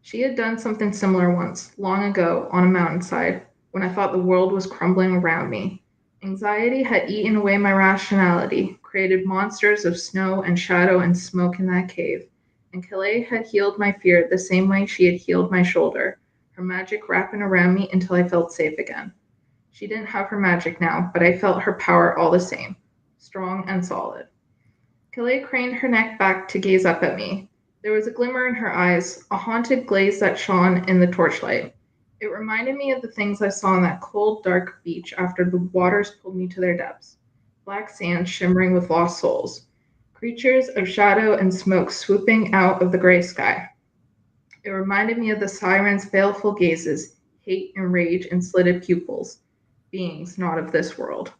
She had done something similar once, long ago, on a mountainside, when I thought the world was crumbling around me. Anxiety had eaten away my rationality, created monsters of snow and shadow and smoke in that cave, and Kalei had healed my fear the same way she had healed my shoulder, her magic wrapping around me until I felt safe again. She didn't have her magic now, but I felt her power all the same, strong and solid. Kalei craned her neck back to gaze up at me. There was a glimmer in her eyes, a haunted glaze that shone in the torchlight. It reminded me of the things I saw on that cold, dark beach after the waters pulled me to their depths. Black sand shimmering with lost souls. Creatures of shadow and smoke swooping out of the gray sky. It reminded me of the sirens' baleful gazes, hate and rage in slitted pupils. Beings not of this world.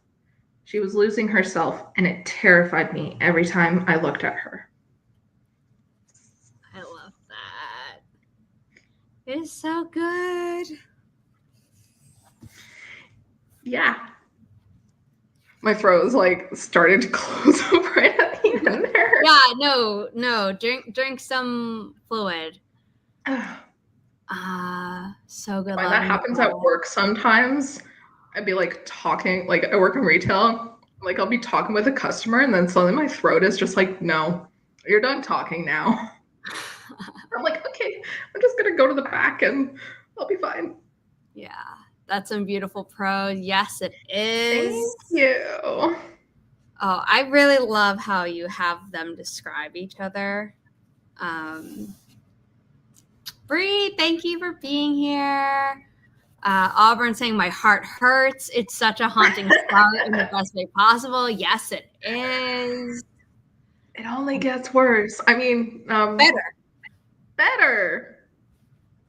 She was losing herself, and it terrified me every time I looked at her. I love that. It is so good. Yeah. My throat was started to close up right at the end there. Yeah, no. Drink some fluid. So good. Why that happens at work sometimes. I'd be talking, I work in retail, I'll be talking with a customer and then suddenly my throat is just no, you're done talking now. I'm okay, I'm just gonna go to the back and I'll be fine. Yeah, that's some beautiful prose. Yes, it is. Thank you. Oh, I really love how you have them describe each other. Bree, thank you for being here. Auburn saying, "My heart hurts. It's such a haunting song in the best way possible." Yes, it is. It only gets worse. I mean, better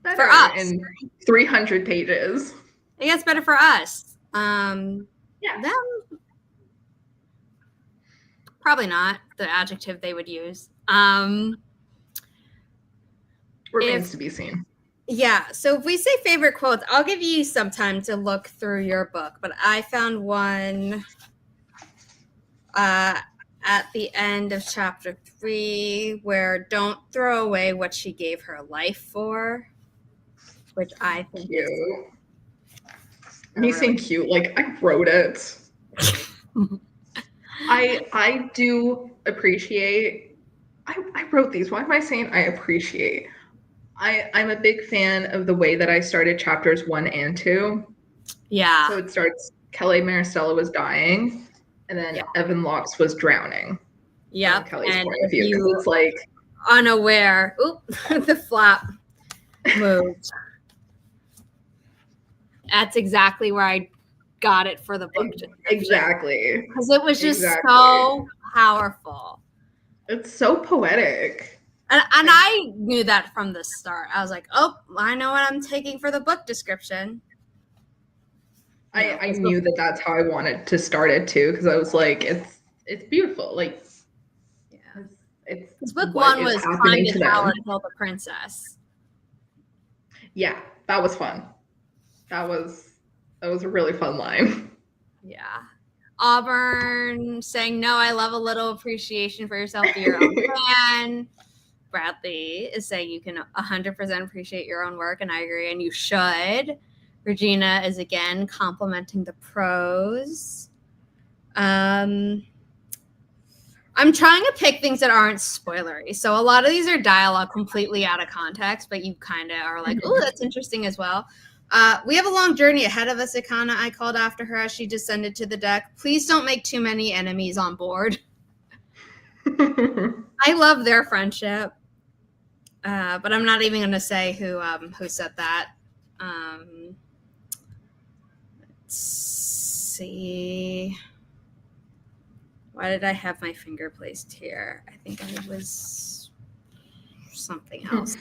for us in 300 pages. It gets better for us. Yeah. Them, probably not the adjective they would use. Remains to be seen. Yeah, so if we say favorite quotes, I'll give you some time to look through your book, but I found one at the end of chapter 3 where don't throw away what she gave her life for, which I think cute. Is me saying cute, I wrote it. I do appreciate, I wrote these. Why am I saying I appreciate? I'm a big fan of the way that I started chapters 1 and 2. Yeah. So it starts, Kalei Maristella was dying, and then Evhen Locks was drowning. Yep. From Kelly's And point of if view, because you it's like unaware, the flap moved. That's exactly where I got it for the book. Exactly. Because it was just so powerful. It's so poetic. And I knew that from the start. I was like, oh, I know what I'm taking for the book description. I knew that that's how I wanted to start it too, because I was like, it's beautiful. Like, it's book 1 was Climb the Tower and Kill the Princess. Yeah, that was fun. That was a really fun line. Yeah. Auburn saying, no, I love a little appreciation for yourself, be your own fan. Bradley is saying you can 100% appreciate your own work, and I agree, and you should. Regina is again complimenting the prose. I'm trying to pick things that aren't spoilery. So a lot of these are dialogue completely out of context, but you kind of are like, oh, that's interesting as well. We have a long journey ahead of us, Ikana. I called after her as she descended to the deck. Please don't make too many enemies on board. I love their friendship. But I'm not even going to say who said that. Let's see. Why did I have my finger placed here? I think I was something else.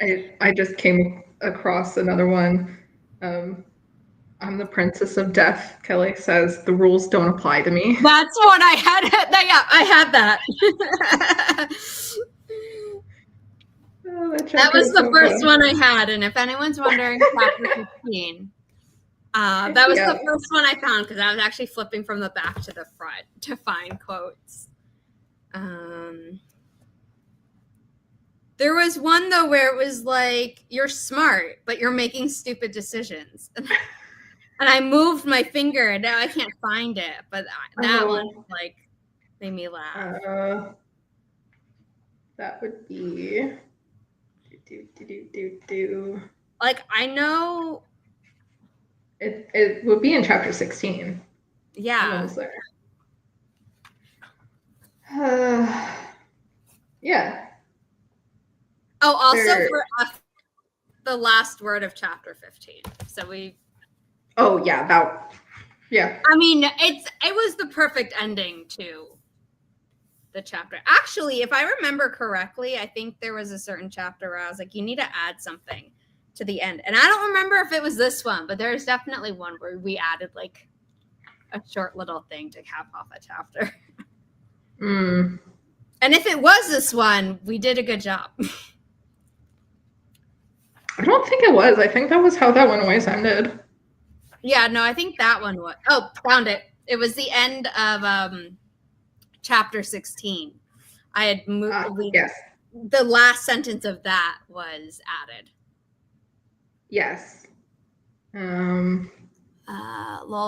Okay. I just came across another one. I'm the Princess of Death. Kalei says the rules don't apply to me. That's what I had. Yeah, I had that. That was the first one I had, and if anyone's wondering, chapter 15. That was the first one I found because I was actually flipping from the back to the front to find quotes. There was one though where it was like, "You're smart, but you're making stupid decisions," and I moved my finger, and now I can't find it. But that one like made me laugh. That would be. Like I know. It would be in chapter 16. Yeah. I'm almost there. Yeah. Oh, also for the last word of chapter 15. So we. Oh yeah, yeah. I mean, it was the perfect ending to the chapter. Actually, if I remember correctly, I think there was a certain chapter where I was like, you need to add something to the end. And I don't remember if it was this one, but there's definitely one where we added like a short little thing to cap off a chapter. And if it was this one, we did a good job. I don't think it was. I think that was how that one always ended. Yeah, no, I think that one was. Oh, found it. It was the end of chapter 16. I had moved. Yes. The last sentence of that was added. Yes. Lol,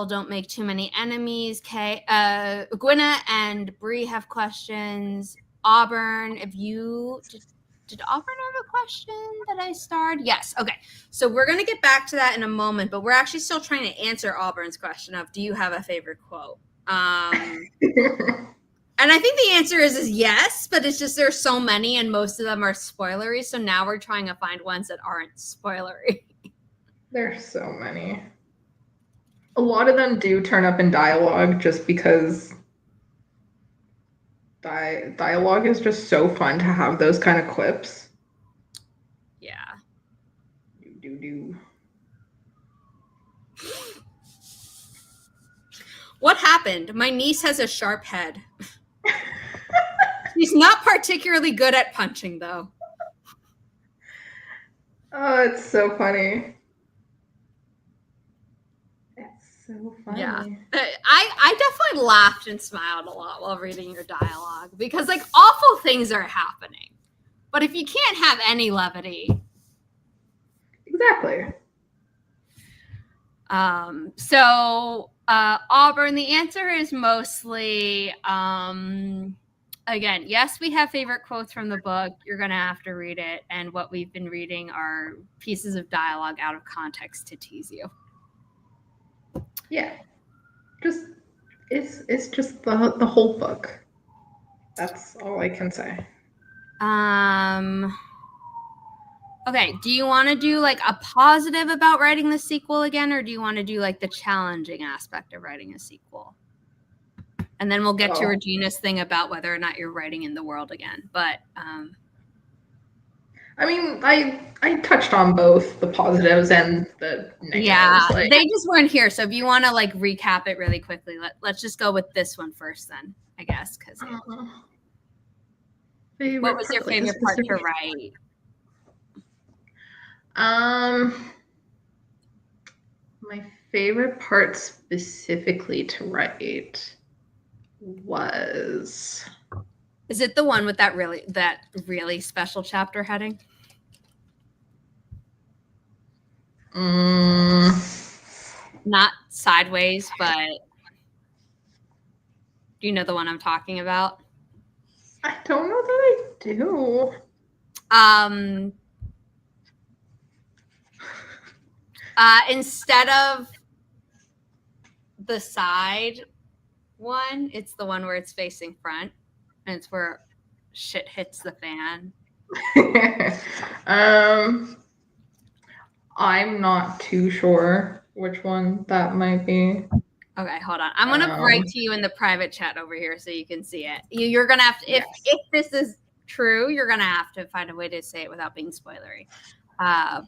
don't make too many enemies. Gwynna and Bree have questions. Auburn, if you did Auburn have a question that I starred? Yes. Okay. So we're going to get back to that in a moment, but we're actually still trying to answer Auburn's question of, do you have a favorite quote? And I think the answer is yes, but it's just there's so many and most of them are spoilery. So now we're trying to find ones that aren't spoilery. There's so many. A lot of them do turn up in dialogue just because dialogue is just so fun to have those kind of clips. Yeah. Do. What happened? My niece has a sharp head. She's not particularly good at punching, though. Oh, it's so funny. So funny. Yeah, I definitely laughed and smiled a lot while reading your dialogue because like awful things are happening, but if you can't have any levity, exactly. So Auburn, the answer is mostly again, yes, we have favorite quotes from the book. You're going to have to read it. And what we've been reading are pieces of dialogue out of context to tease you. Yeah. It's just the whole book. That's all I can say. Okay, do you want to do like a positive about writing the sequel again, or do you want to do like the challenging aspect of writing a sequel? And then we'll get to Regina's thing about whether or not you're writing in the world again. But I mean, I touched on both the positives and the negatives. Yeah, they just weren't here. So if you want to like recap it really quickly, let's just go with this one first then, I guess. Because what was your favorite part to write? My favorite part specifically to write was... Is it the one with that really special chapter heading? Not sideways, but do you know the one I'm talking about? I don't know that I do. Instead of the side one, it's the one where it's facing front, and it's where shit hits the fan. I'm not too sure which one that might be. Okay, hold on. I'm gonna write to you in the private chat over here so you can see it. You're gonna have to, if this is true, you're gonna have to find a way to say it without being spoilery. Oh.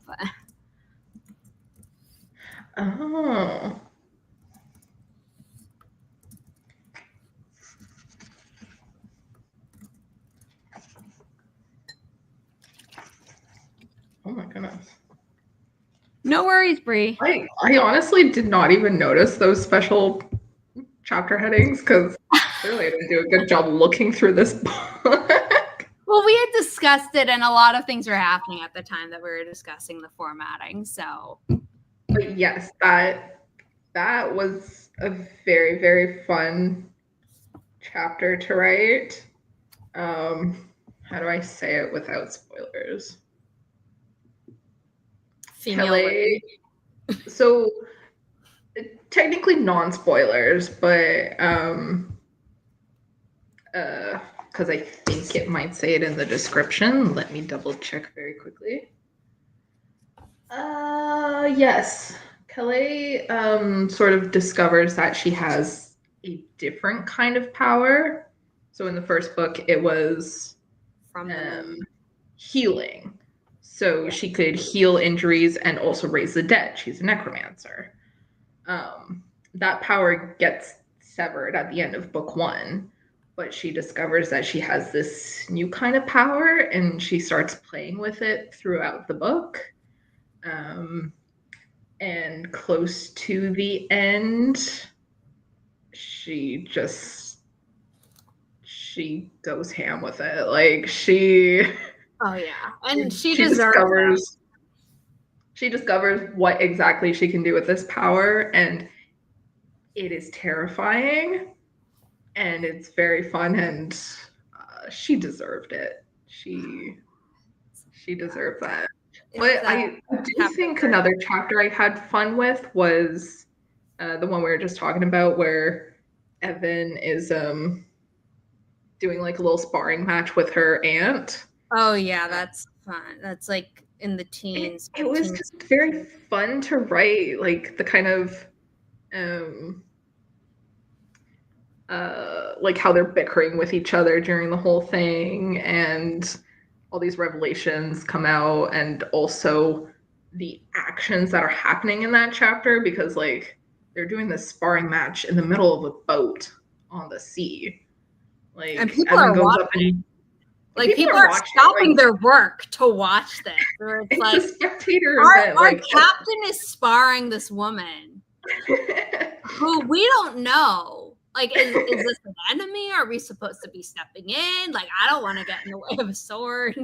Oh my goodness. No worries, Bree. I honestly did not even notice those special chapter headings because clearly I didn't do a good job looking through this book. Well, we had discussed it, and a lot of things were happening at the time that we were discussing the formatting. So, but yes, that was a very, very fun chapter to write. How do I say it without spoilers? Kalei. So technically non-spoilers, but because I think it might say it in the description. Let me double check very quickly. Yes. Kalei sort of discovers that she has a different kind of power. So in the first book, it was from healing. So she could heal injuries and also raise the dead. She's a necromancer. That power gets severed at the end of book 1, but she discovers that she has this new kind of power and she starts playing with it throughout the book. And close to the end, she goes ham with it. Like Oh yeah, and she discovers what exactly she can do with this power, and it is terrifying, and it's very fun, and she deserved it. She deserved that. But I do think another chapter I had fun with was the one we were just talking about, where Evhen is doing like a little sparring match with her aunt. Oh yeah, that's fun. That's like in the teens. It was just very fun to write, like the kind of like how they're bickering with each other during the whole thing, and all these revelations come out, and also the actions that are happening in that chapter, because like they're doing this sparring match in the middle of a boat on the sea. Like, and people are watching. Like people are stopping their work to watch this. It's like a spectator event. Our captain is sparring this woman who we don't know. Like, is this an enemy? Are we supposed to be stepping in? Like, I don't want to get in the way of a sword.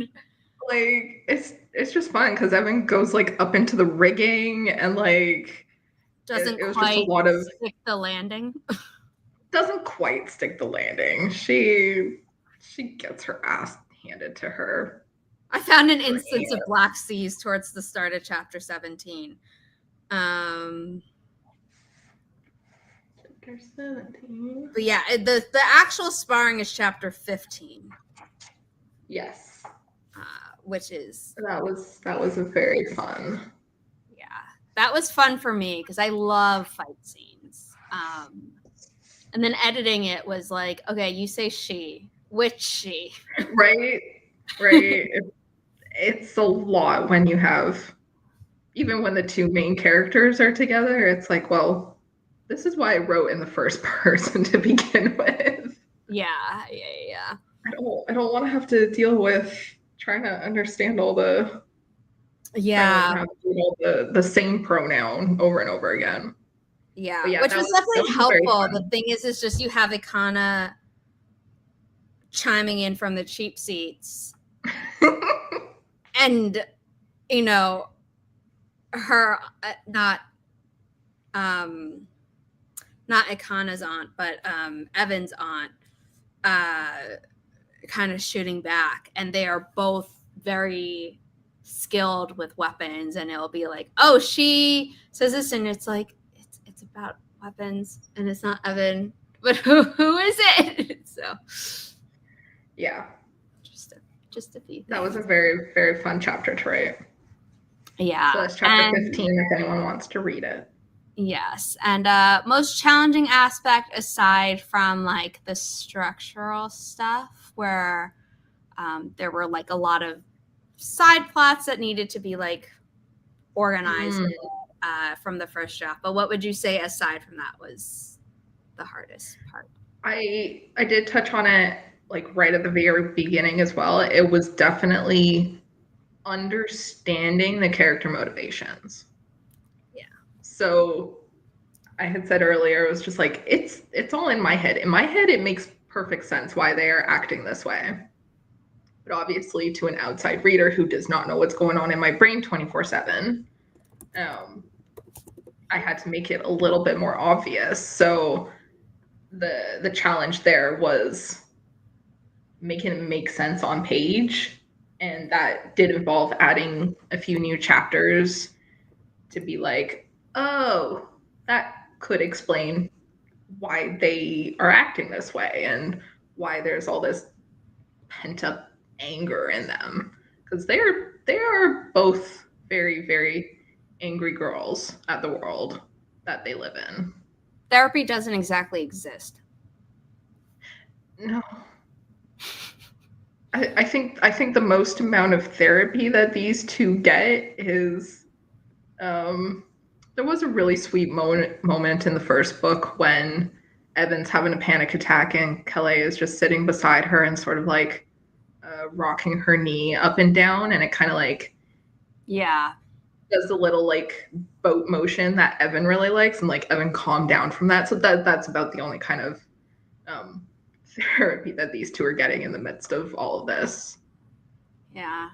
Like, it's just fun because Evhen goes like up into the rigging and like doesn't quite stick the landing. Doesn't quite stick the landing. She She gets her ass handed to her. I found an instance of Black Seas towards the start of chapter 17. Chapter 17. But yeah, the actual sparring is chapter 15. Yes. Which is that was a very fun. Yeah, that was fun for me because I love fight scenes. And then editing it was like, okay, you say she, which she? Right. It's a lot when you have, even when the two main characters are together, it's like, well, this is why I wrote in the first person to begin with. Yeah. I don't want to have to deal with trying to understand all the the same pronoun over and over again. Yeah, which was definitely helpful. The thing is just you have Ikana chiming in from the cheap seats. And, you know, her, not Ikana's aunt, but Evan's aunt, kind of shooting back. And they are both very skilled with weapons. And it'll be like, oh, she says this, and it's like, it's about weapons, and it's not Evan, but who is it? So yeah, just a few things. That was a very, very fun chapter to write. Yeah. So that's chapter 15 if anyone wants to read it. Yes. And most challenging aspect aside from like the structural stuff where there were like a lot of side plots that needed to be like organized from the first draft. But what would you say aside from that was the hardest part? I did touch on it like right at the very beginning as well. It was definitely understanding the character motivations. Yeah. So I had said earlier, it was just like, it's all in my head. In my head, it makes perfect sense why they are acting this way. But obviously to an outside reader who does not know what's going on in my brain 24/7, I had to make it a little bit more obvious. So the challenge there was making it make sense on page, and that did involve adding a few new chapters to be like, oh, that could explain why they are acting this way and why there's all this pent up anger in them, because they are both very, very angry girls at the world that they live in. Therapy doesn't exactly exist. No. I think the most amount of therapy that these two get is there was a really sweet moment in the first book when Evan's having a panic attack and Kalei is just sitting beside her and sort of like rocking her knee up and down, and it kind of like does the little like boat motion that Evan really likes, and like Evan calmed down from that. So that's about the only kind of therapy that these two are getting in the midst of all of this. Yeah.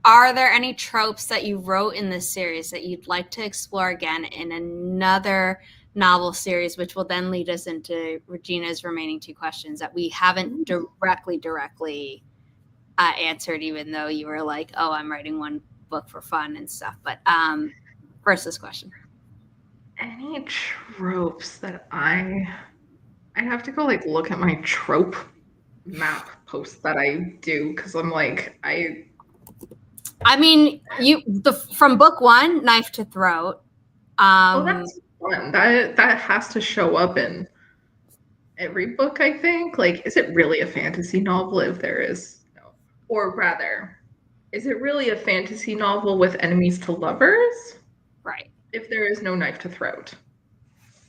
Are there any tropes that you wrote in this series that you'd like to explore again in another novel series, which will then lead us into Regina's remaining two questions that we haven't directly answered, even though you were like, oh, I'm writing one book for fun and stuff. But first, this question. Any tropes that I have to go like look at my trope map post that I do, because I'm like, I mean, from book one, knife to throat. That's fun. That has to show up in every book, I think. Like, is it really a fantasy novel if there is no? Or rather, is it really a fantasy novel with enemies to lovers? Right. If there is no knife to throat.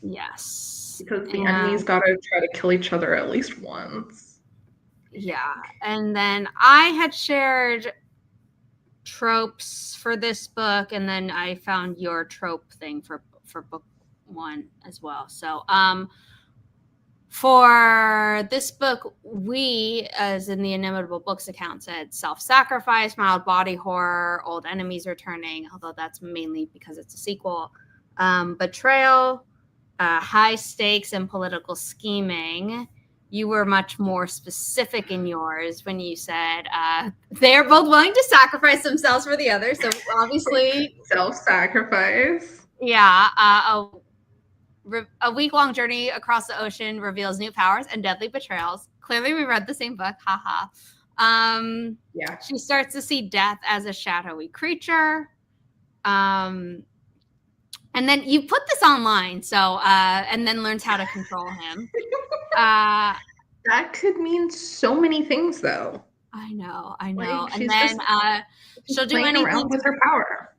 Yes. Because the enemies gotta try to kill each other at least once. Yeah. And then I had shared tropes for this book, and then I found your trope thing for book one as well. So for this book, we, as in the Inimitable Books account, said self-sacrifice, mild body horror, old enemies returning, although that's mainly because it's a sequel, betrayal, high stakes and political scheming. You were much more specific in yours when you said they're both willing to sacrifice themselves for the other. So obviously, self-sacrifice. Yeah, a week-long journey across the ocean reveals new powers and deadly betrayals. Clearly, we read the same book. Haha. Yeah. She starts to see death as a shadowy creature. And then you put this online, so and then learns how to control him. That could mean so many things, though. I know. Like, and then she'll do anything around with her power.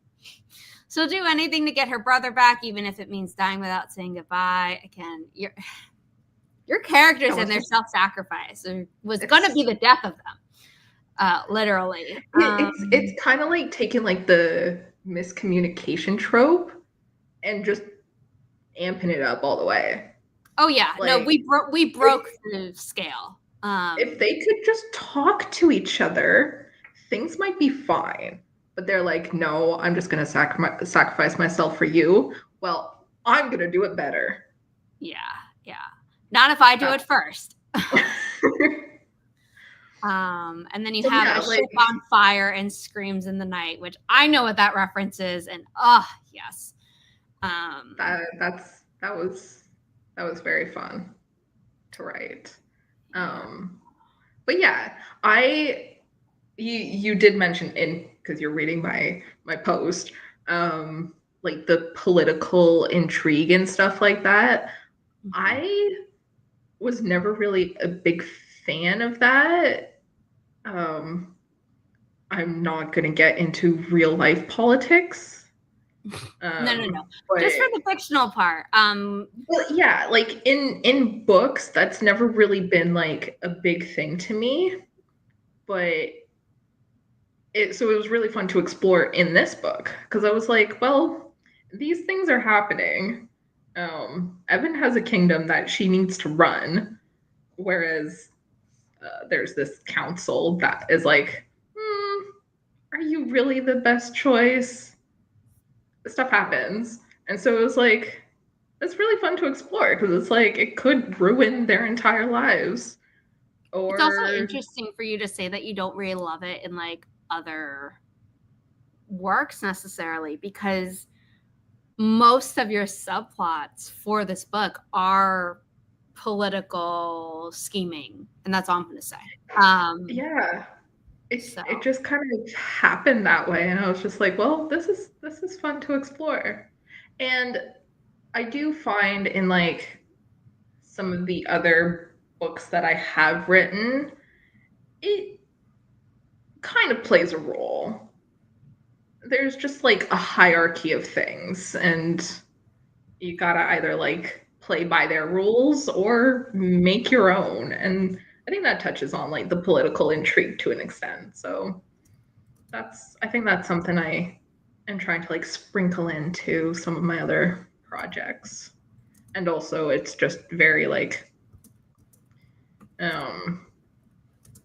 She'll do anything to get her brother back, even if it means dying without saying goodbye. Again, your characters and their self-sacrifice was going to be the death of them, literally. It's kind of like taking like the miscommunication trope and just amping it up all the way. Oh yeah, like, no, we broke the scale. If they could just talk to each other, things might be fine. But they're like, no, I'm just going to sacrifice myself for you. Well, I'm going to do it better. Yeah. Not if I do it first. And then you have a ship on fire and screams in the night, which I know what that reference is. And yes. That was very fun to write. But yeah, you did mention because you're reading my post, like the political intrigue and stuff like that. Mm-hmm. I was never really a big fan of that. I'm not going to get into real life politics. No. Just for the fictional part. Well, yeah, like in books, that's never really been like a big thing to me. But so it was really fun to explore in this book because I was like, well, these things are happening. Evhen has a kingdom that she needs to run, whereas there's this council that is like, are you really the best choice? Stuff happens. And so it was like, it's really fun to explore because it's like it could ruin their entire lives. It's also interesting for you to say that you don't really love it in like other works necessarily, because most of your subplots for this book are political scheming, and that's all I'm going to say. It just kind of happened that way, and I was just like, well, this is fun to explore. And I do find in like some of the other books that I have written, it kind of plays a role. There's just like a hierarchy of things, and you gotta either like play by their rules or make your own. And I think that touches on like the political intrigue to an extent. So I think that's something I am trying to like sprinkle into some of my other projects. And also it's just very like,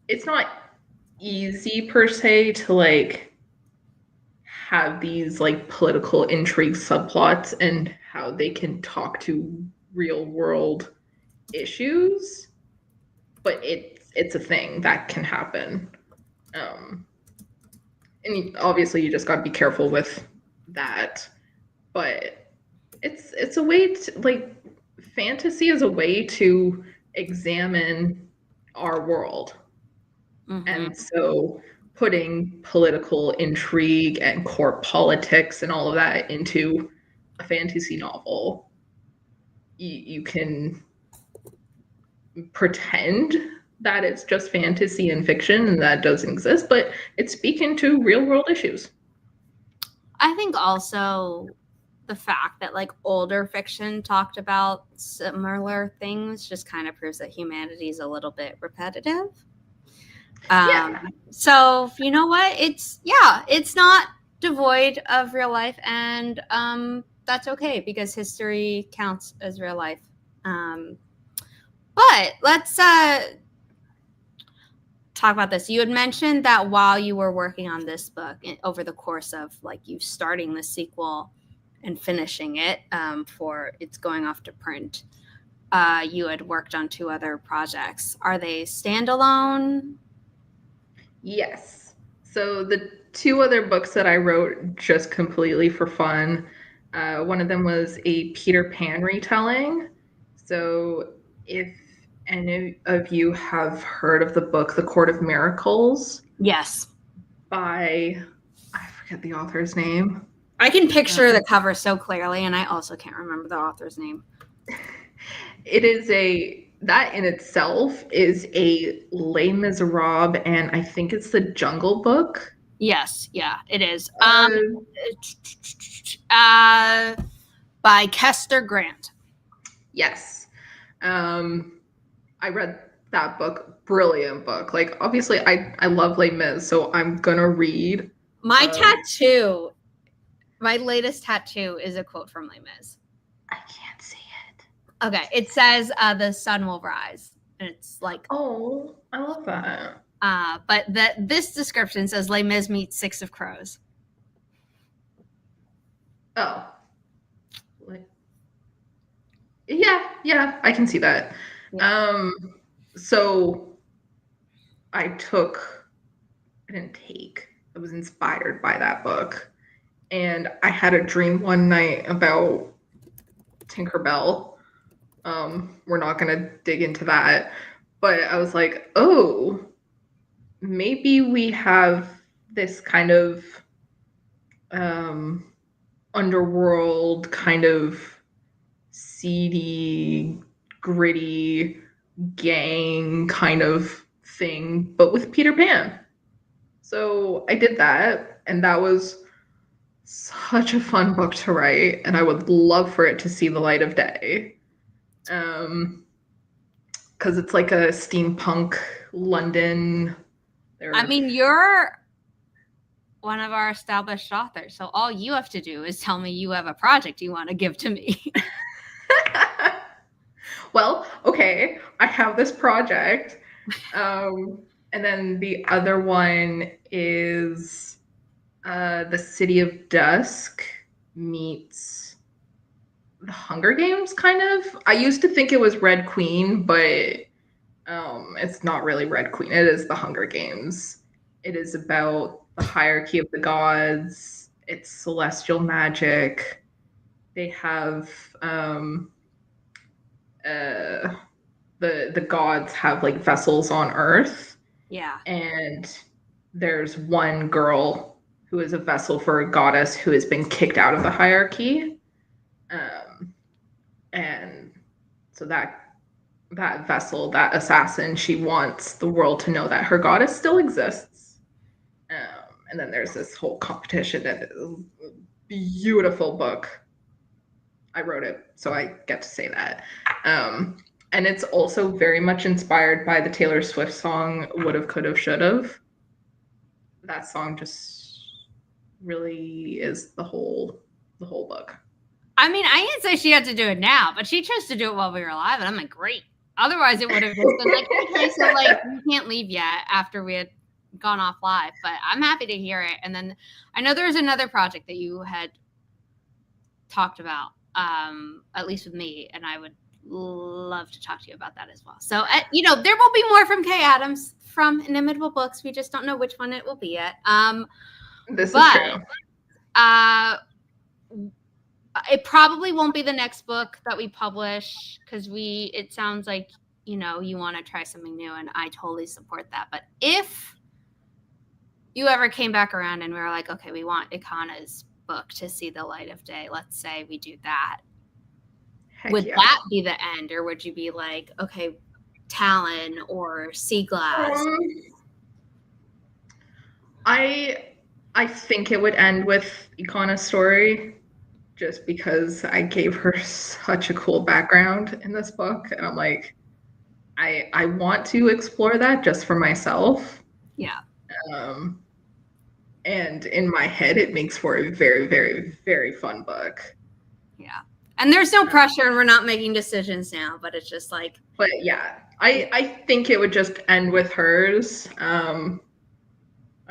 it's not easy per se to like have these like political intrigue subplots and how they can talk to real world issues, but it's a thing that can happen. And obviously you just got to be careful with that, but it's a way to like, fantasy is a way to examine our world. Mm-hmm. And so putting political intrigue and court politics and all of that into a fantasy novel, you can pretend that it's just fantasy and fiction and that doesn't exist, but it's speaking to real world issues. I think also the fact that like older fiction talked about similar things just kind of proves that humanity is a little bit repetitive. So you know what? It's not devoid of real life, and that's okay because history counts as real life. But let's talk about this. You had mentioned that while you were working on this book over the course of like you starting the sequel, and finishing it for it's going off to print. You had worked on 2 other projects. Are they standalone? Yes. So the 2 other books that I wrote just completely for fun, one of them was a Peter Pan retelling. So if any of you have heard of the book The Court of Miracles Yes. by, I forget the author's name. I can picture the cover so clearly, and I also can't remember the author's name. It is that in itself is a Les Miserables, and I think it's the Jungle Book. Yes, yeah, it is. By Kester Grant. Yes. I read that book. Brilliant book. Like, obviously, I love Les Mis, so I'm gonna read. My tattoo, my latest tattoo is a quote from Les Mis. I can't see it. Okay, it says the sun will rise. And it's like, oh, I love that. But this description says Les Mis meets 6 of Crows. Oh. Yeah, I can see that. Yeah. So I was inspired by that book. And I had a dream one night about Tinkerbell. We're not going to dig into that. But I was like, oh, maybe we have this kind of underworld, kind of seedy, gritty gang kind of thing, but with Peter Pan. So I did that, and that was such a fun book to write, and I would love for it to see the light of day. Because it's like a steampunk London. I mean, you're one of our established authors, so all you have to do is tell me you have a project you want to give to me. Well, okay, I have this project. And then the other one is The City of Dusk meets The Hunger Games, kind of. I used to think it was Red Queen, but it's not really Red Queen. It is The Hunger Games. It is about the hierarchy of the gods. It's celestial magic. They have the gods have like vessels on Earth. Yeah. And there's one girl who is a vessel for a goddess who has been kicked out of the hierarchy. And so that vessel, that assassin, she wants the world to know that her goddess still exists. And then there's this whole competition, and it's a beautiful book. I wrote it, so I get to say that. And it's also very much inspired by the Taylor Swift song "Would've, Could've, Should've." That song just really is the whole book. I mean, I didn't say she had to do it now, but she chose to do it while we were alive, and I'm like, great. Otherwise, it would have just been like, okay, so like we can't leave yet after we had gone off live. But I'm happy to hear it. And then I know there was another project that you had talked about, at least with me, and I would love to talk to you about that as well. So, there will be more from Kay Adams from Inimitable Books. We just don't know which one it will be yet. This is true. It probably won't be the next book that we publish because it sounds like, you want to try something new, and I totally support that. But if you ever came back around and we were like, okay, we want Ikana's book to see the light of day, let's say we do that. Heck would yeah. that be the end, or would you be like, okay, Talon or Sea Glass? I think it would end with Ikana's story, just because I gave her such a cool background in this book, and I'm like, I want to explore that just for myself. Yeah. And in my head, it makes for a very, very, very fun book. Yeah. And there's no pressure, and we're not making decisions now, but it's just like. But yeah, I think it would just end with hers. I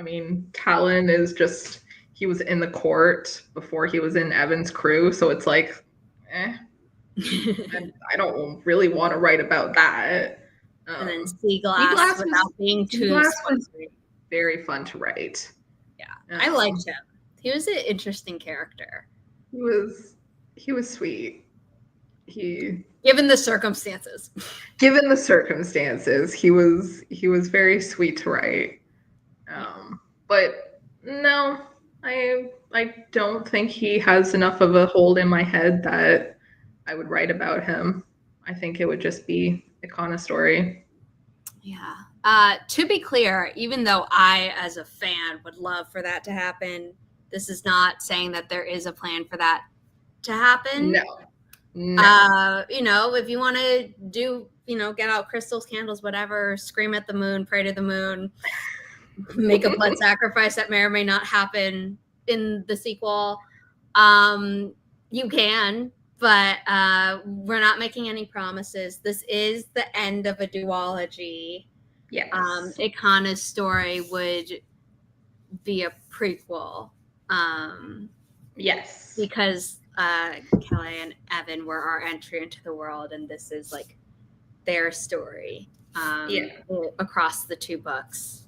mean, Talon is just, he was in the court before he was in Evhen's crew, so it's like, I don't really want to write about that. And then Seaglass without being too spoilery. Very fun to write. Yeah, I liked him. He was an interesting character. He was sweet. Given the circumstances. Given the circumstances, he was very sweet to write. But no, I don't think he has enough of a hold in my head that I would write about him. I think it would just be a Ikana story. Yeah. To be clear, even though I, as a fan, would love for that to happen, this is not saying that there is a plan for that to happen. No. If you want to do, get out crystals, candles, whatever, scream at the moon, pray to the moon, make a blood sacrifice that may or may not happen in the sequel, you can. But we're not making any promises. This is the end of a duology. Yes. Ikana's story would be a prequel. Yes. Because Kalei and Evhen were our entry into the world, and this is like their story across the two books.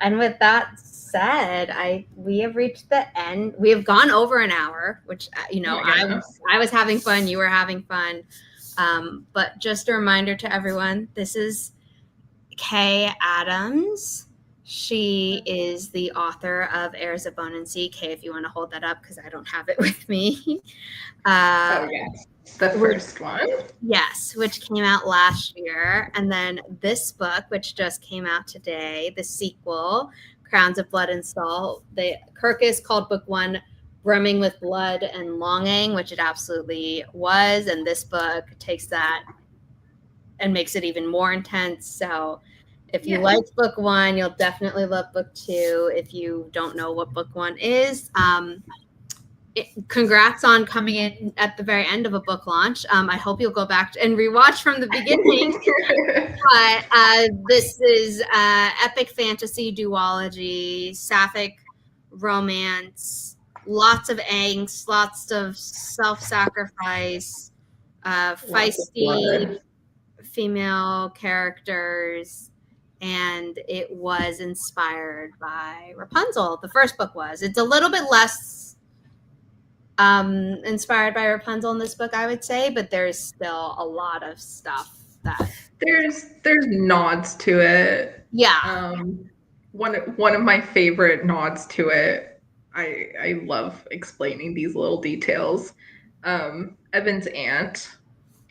And with that said, we have reached the end. We have gone over an hour, which I was having fun. You were having fun. But just a reminder to everyone: this is Kay Adams. She is the author of Heirs of Bone and Sea. Kay, if you want to hold that up, because I don't have it with me. Yes. The first one. Yes, which came out last year. And then this book, which just came out today, the sequel, Crowns of Blood and Salt. Kirkus called book one Brimming with Blood and Longing, which it absolutely was. And this book takes that and makes it even more intense. So if you liked book one, you'll definitely love book two. If you don't know what book one is, congrats on coming in at the very end of a book launch. I hope you'll go back and rewatch from the beginning. But this is epic fantasy duology, Sapphic romance, lots of angst, lots of self-sacrifice, feisty female characters. And it was inspired by Rapunzel. The first book was. It's a little bit less inspired by Rapunzel in this book, I would say, but there's still a lot of stuff that there's nods to it. Yeah. One of my favorite nods to it. I love explaining these little details. Evhen's aunt,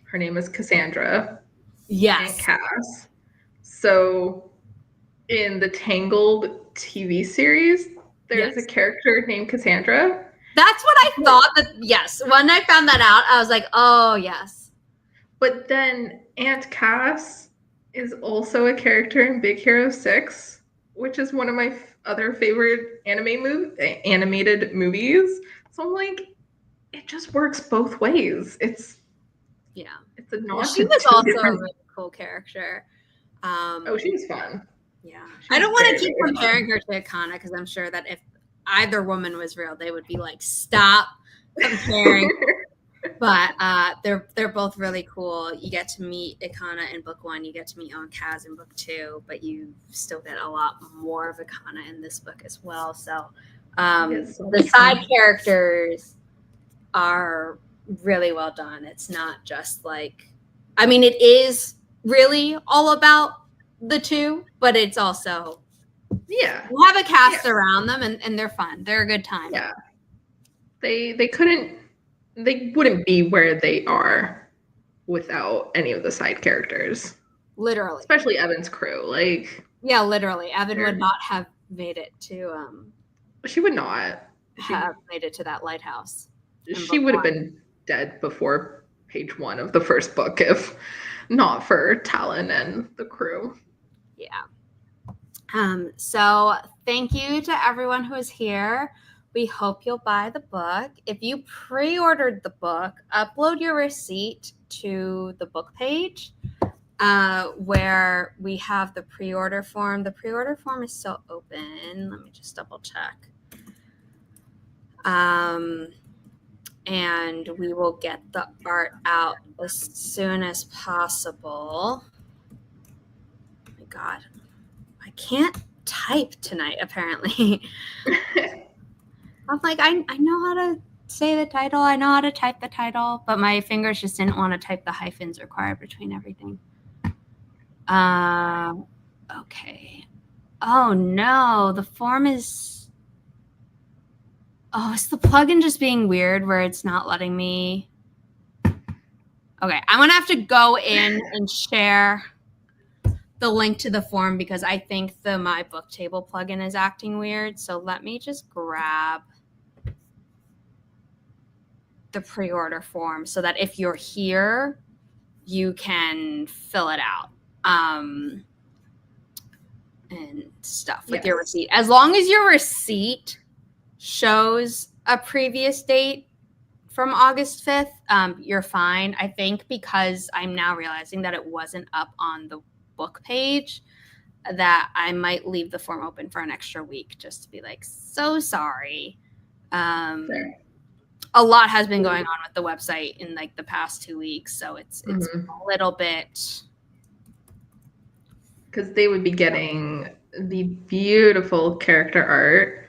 her name is Cassandra. Yes. Aunt Cass. So in the Tangled TV series, there's a character named Cassandra. That's what I thought. Yes. When I found that out, I was like, oh, yes. But then Aunt Cass is also a character in Big Hero 6, which is one of my other favorite animated movies. So I'm like, it just works both ways. It's a nod. She was also a really cool character. She was fun. Yeah. I don't want to keep comparing her to Ikana because I'm sure that if either woman was real, they would be like, stop comparing. But they're both really cool. You get to meet Ikana in book one. You get to meet Aunt Kaz in book two, but you still get a lot more of Ikana in this book as well. So the side characters are really well done. It's not just like, it is really all about the two, but it's also you have a cast around them and they're fun. They're a good time. Yeah. They wouldn't be where they are without any of the side characters. Literally. Especially Evhen's crew. Literally. Evhen would not have made it to she would not have made it to that lighthouse. She would have been dead before page 1 of the first book if not for Talon and the crew. Yeah. So thank you to everyone who is here. We hope you'll buy the book. If you pre-ordered the book, upload your receipt to the book page where we have the pre-order form. The pre-order form is still open. Let me just double check. And we will get the art out as soon as possible. Oh my God, I can't type tonight, apparently. I'm like, I know how to say the title. I know how to type the title, but my fingers just didn't want to type the hyphens required between everything. Okay. Oh no, the form is... Oh, is the plugin just being weird where it's not letting me... Okay, I'm going to have to go in and share the link to the form because I think the My Book Table plugin is acting weird. So let me just grab the pre-order form so that if you're here, you can fill it out and stuff with your receipt. As long as your receipt shows a previous date from August 5th, you're fine. I think because I'm now realizing that it wasn't up on the book page, that I might leave the form open for an extra week just to be like, so sorry. Sure. A lot has been going on with the website in like the past 2 weeks, so it's a little bit... Because they would be getting the beautiful character art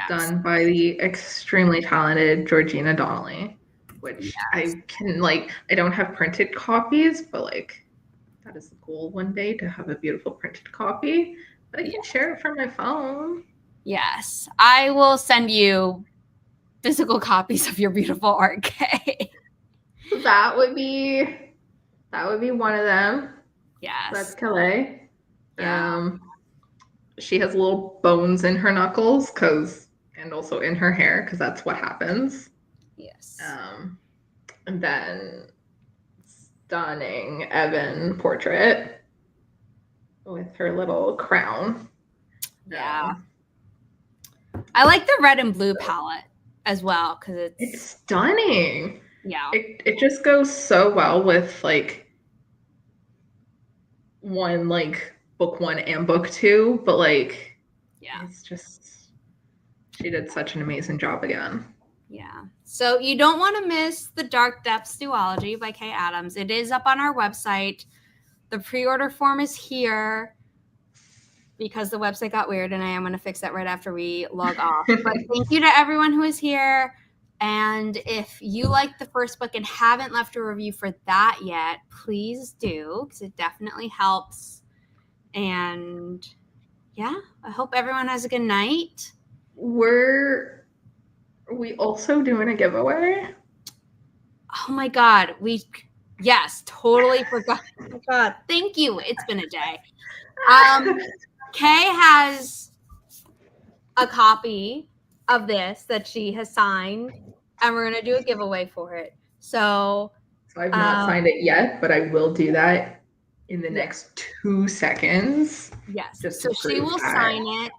done by the extremely talented Georgina Donnelly, which I can, like, I don't have printed copies, but like that is the goal one day, to have a beautiful printed copy. But I can share it from my phone. Yes, I will send you physical copies of your beautiful art, Kay. That would be one of them. Yes. That's Kalei. Yeah. She has little bones in her knuckles and also in her hair, because that's what happens. Yes. And then stunning Evhen portrait with her little crown. Yeah. I like the red and blue palette as well because it's stunning. Yeah. It just goes so well with like one, like book 1 and book 2, but like it's just, she did such an amazing job again. Yeah. So you don't want to miss the Dark Depths duology by Kay Adams. It is up on our website. The pre-order form is here because the website got weird, and I am going to fix that right after we log off. But thank you to everyone who is here. And if you like the first book and haven't left a review for that yet, please do, because it definitely helps. And yeah, I hope everyone has a good night. Are we also doing a giveaway? Oh my God. Yes, totally forgot. Oh my God. Thank you. It's been a day. Kay has a copy of this that she has signed, and we're going to do a giveaway for it. So I've not signed it yet, but I will do that in the next 2 seconds. Yes. So she will sign it.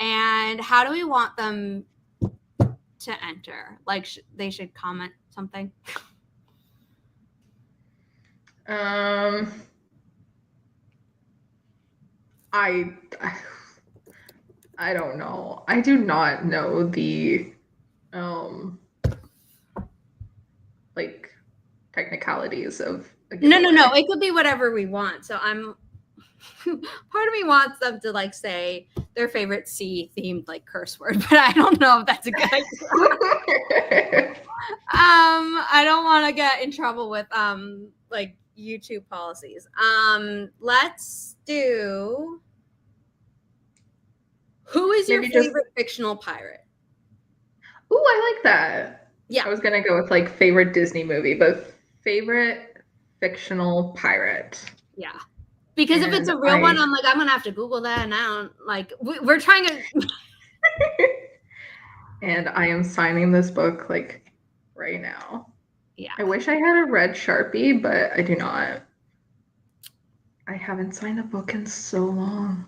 And how do we want them to enter? Like, they should comment something? I don't know. I do not know the like technicalities of a giveaway. No. It could be whatever we want. So part of me wants them to like say their favorite sea themed like curse word, but I don't know if that's a good idea. I don't want to get in trouble with like YouTube policies. Let's do, who is your favorite fictional pirate? Ooh, I like that. Yeah. I was gonna go with like favorite Disney movie, but favorite fictional pirate. Yeah. Because if it's a real one, I'm like, I'm gonna have to Google that, and I don't like. We're trying to. And I am signing this book like right now. Yeah. I wish I had a red Sharpie, but I do not. I haven't signed a book in so long.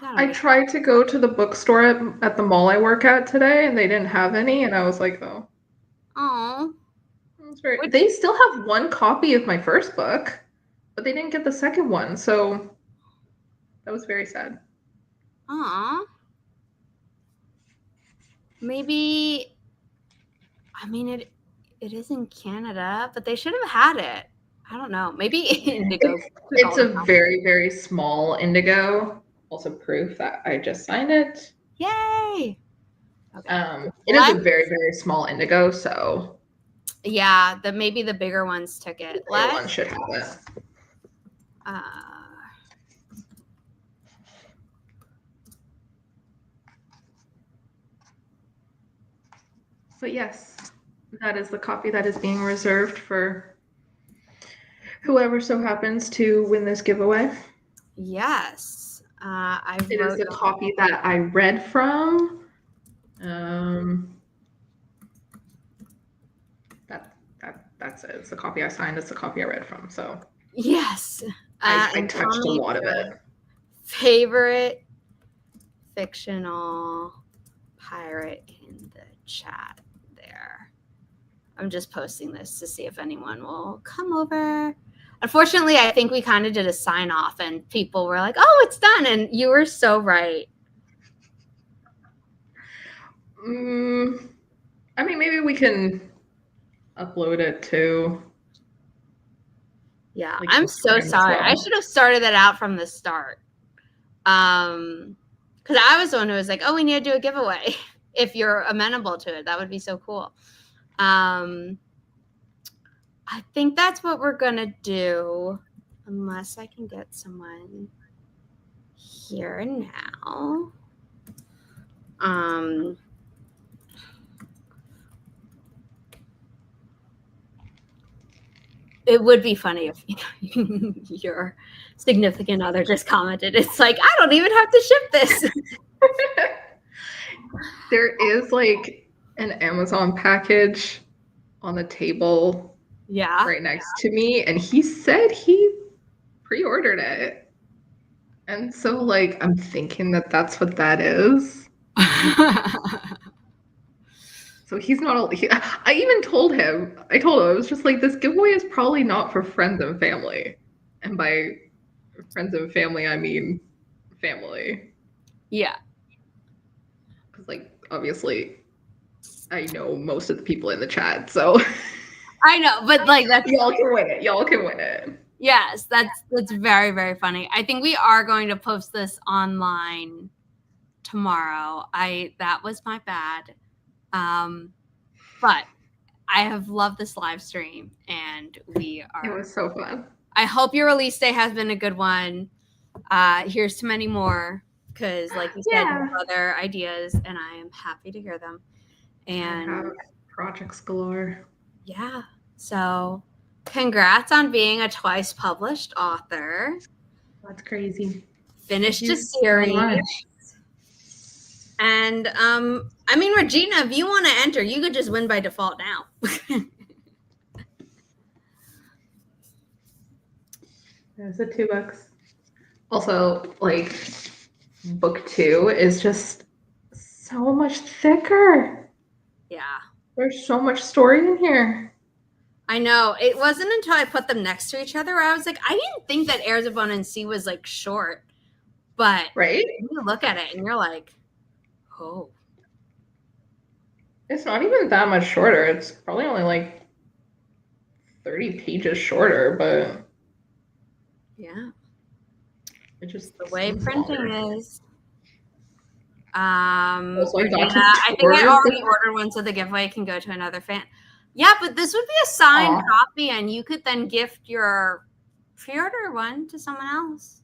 I tried to go to the bookstore at the mall I work at today, and they didn't have any, and I was like, oh. Oh. They still have one copy of my first book, but they didn't get the second one, so that was very sad. Aw. Maybe, I mean, it is in Canada, but they should have had it. I don't know. Maybe indigo. It's a very, very small indigo. Also proof that I just signed it. Yay! Okay. It is a very, very small indigo, so yeah, maybe the bigger ones took it. the bigger ones should have it. But yes, that is the copy that is being reserved for whoever so happens to win this giveaway. Yes. It is the copy that I read from. That's it. It's the copy I signed. It's the copy I read from. So yes, I touched a lot of it. Favorite fictional pirate in the chat there. I'm just posting this to see if anyone will come over. Unfortunately, I think we kind of did a sign off and people were like, oh, it's done. And you were so right. I mean, maybe we can upload it too. Yeah, like I'm so sorry. Well. I should have started that out from the start. Because I was the one who was like, oh, we need to do a giveaway. If you're amenable to it, that would be so cool. I think that's what we're going to do, unless I can get someone here now. It would be funny if your significant other just commented, it's like, I don't even have to ship this. There is like an Amazon package on the table right next to me, and he said he pre-ordered it. And so like I'm thinking that that's what that is. So he's not I even told him, I was just like, this giveaway is probably not for friends and family. And by friends and family, I mean family. Yeah. Because like, obviously, I know most of the people in the chat, so. I know, but like that's. Y'all can win it. Y'all can win it. Yes, that's very, very funny. I think we are going to post this online tomorrow. That was my bad. But I have loved this live stream and we are. It was so fun. I hope your release day has been a good one. Here's to many more, because like you said, you have other ideas and I am happy to hear them. And I have projects galore. Yeah. So congrats on being a twice published author. That's crazy. Finished a series. So and I mean, Regina, if you want to enter, you could just win by default now. There's the $2. Also, like, book 2 is just so much thicker. Yeah. There's so much story in here. I know. It wasn't until I put them next to each other where I was like, I didn't think that Heirs of Bone and Sea was like short. But right? You look at it and you're like, oh. It's not even that much shorter. It's probably only like 30 pages shorter, but yeah. It just the way printing is. Also, I think I already ordered one so the giveaway can go to another fan. Yeah, but this would be a signed copy and you could then gift your pre-order one to someone else.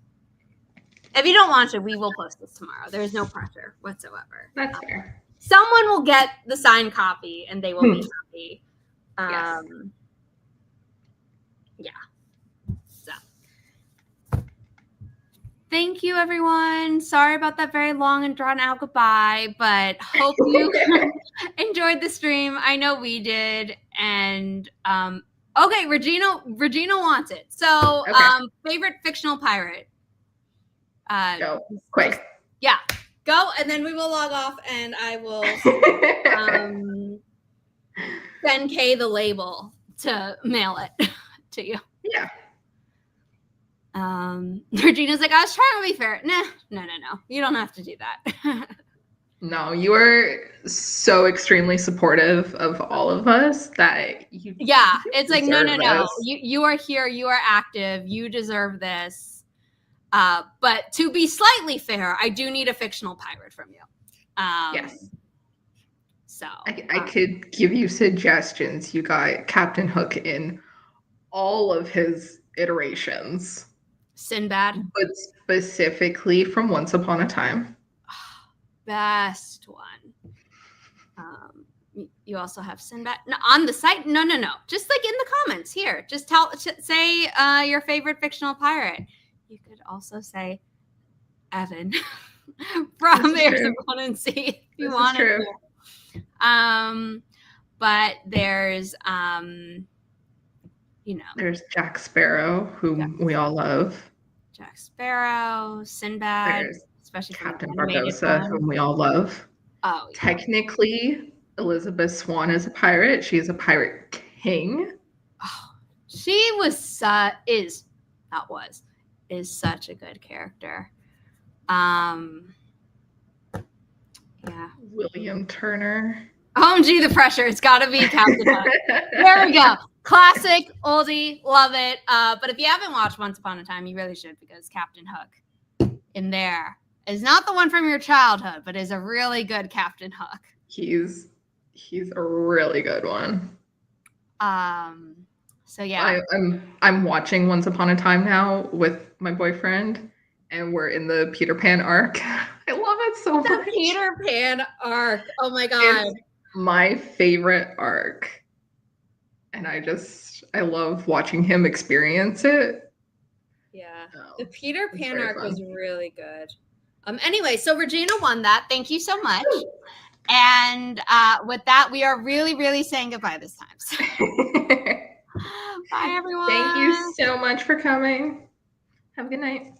If you don't want to, we will post this tomorrow. There's no pressure whatsoever. That's fair. Someone will get the signed copy and they will be happy. Yes. Yeah. So thank you, everyone. Sorry about that very long and drawn out goodbye, but hope you enjoyed the stream. I know we did. And okay, Regina wants it. So favorite fictional pirate. Go quick. Yeah. Go, and then we will log off, and I will send Kay the label to mail it to you. Yeah. Regina's like, I was trying to be fair. No. You don't have to do that. No, you are so extremely supportive of all of us that you it's like no. this. You are here, you are active, you deserve this. But to be slightly fair, I do need a fictional pirate from you. Yes. So I could give you suggestions. You got Captain Hook in all of his iterations. Sinbad. But specifically from Once Upon a Time. Best one. You also have Sinbad on the site. No. Just like in the comments here. Just say your favorite fictional pirate. You could also say Evhen from Heirs of One and Sea if you wanted to. But there's there's Jack Sparrow, whom we all love. Jack Sparrow, Sinbad, there's especially Captain Barbossa, whom we all love. Oh, yeah. Technically, Elizabeth Swann is a pirate. She is a pirate king. Oh, she was is such a good character. Yeah. William Turner. OMG, the pressure. It's got to be Captain Hook. There we go. Classic, oldie, love it. But if you haven't watched Once Upon a Time, you really should, because Captain Hook in there is not the one from your childhood, but is a really good Captain Hook. He's a really good one. So yeah. I'm watching Once Upon a Time now with my boyfriend, and we're in the Peter Pan arc. I love it so much. The Peter Pan arc. Oh my god. It's my favorite arc. And I love watching him experience it. Yeah. The Peter Pan arc was really good. Anyway, so Regina won that. Thank you so much. And with that, we are really, really saying goodbye this time. So. Bye, everyone. Thank you so much for coming. Have a good night.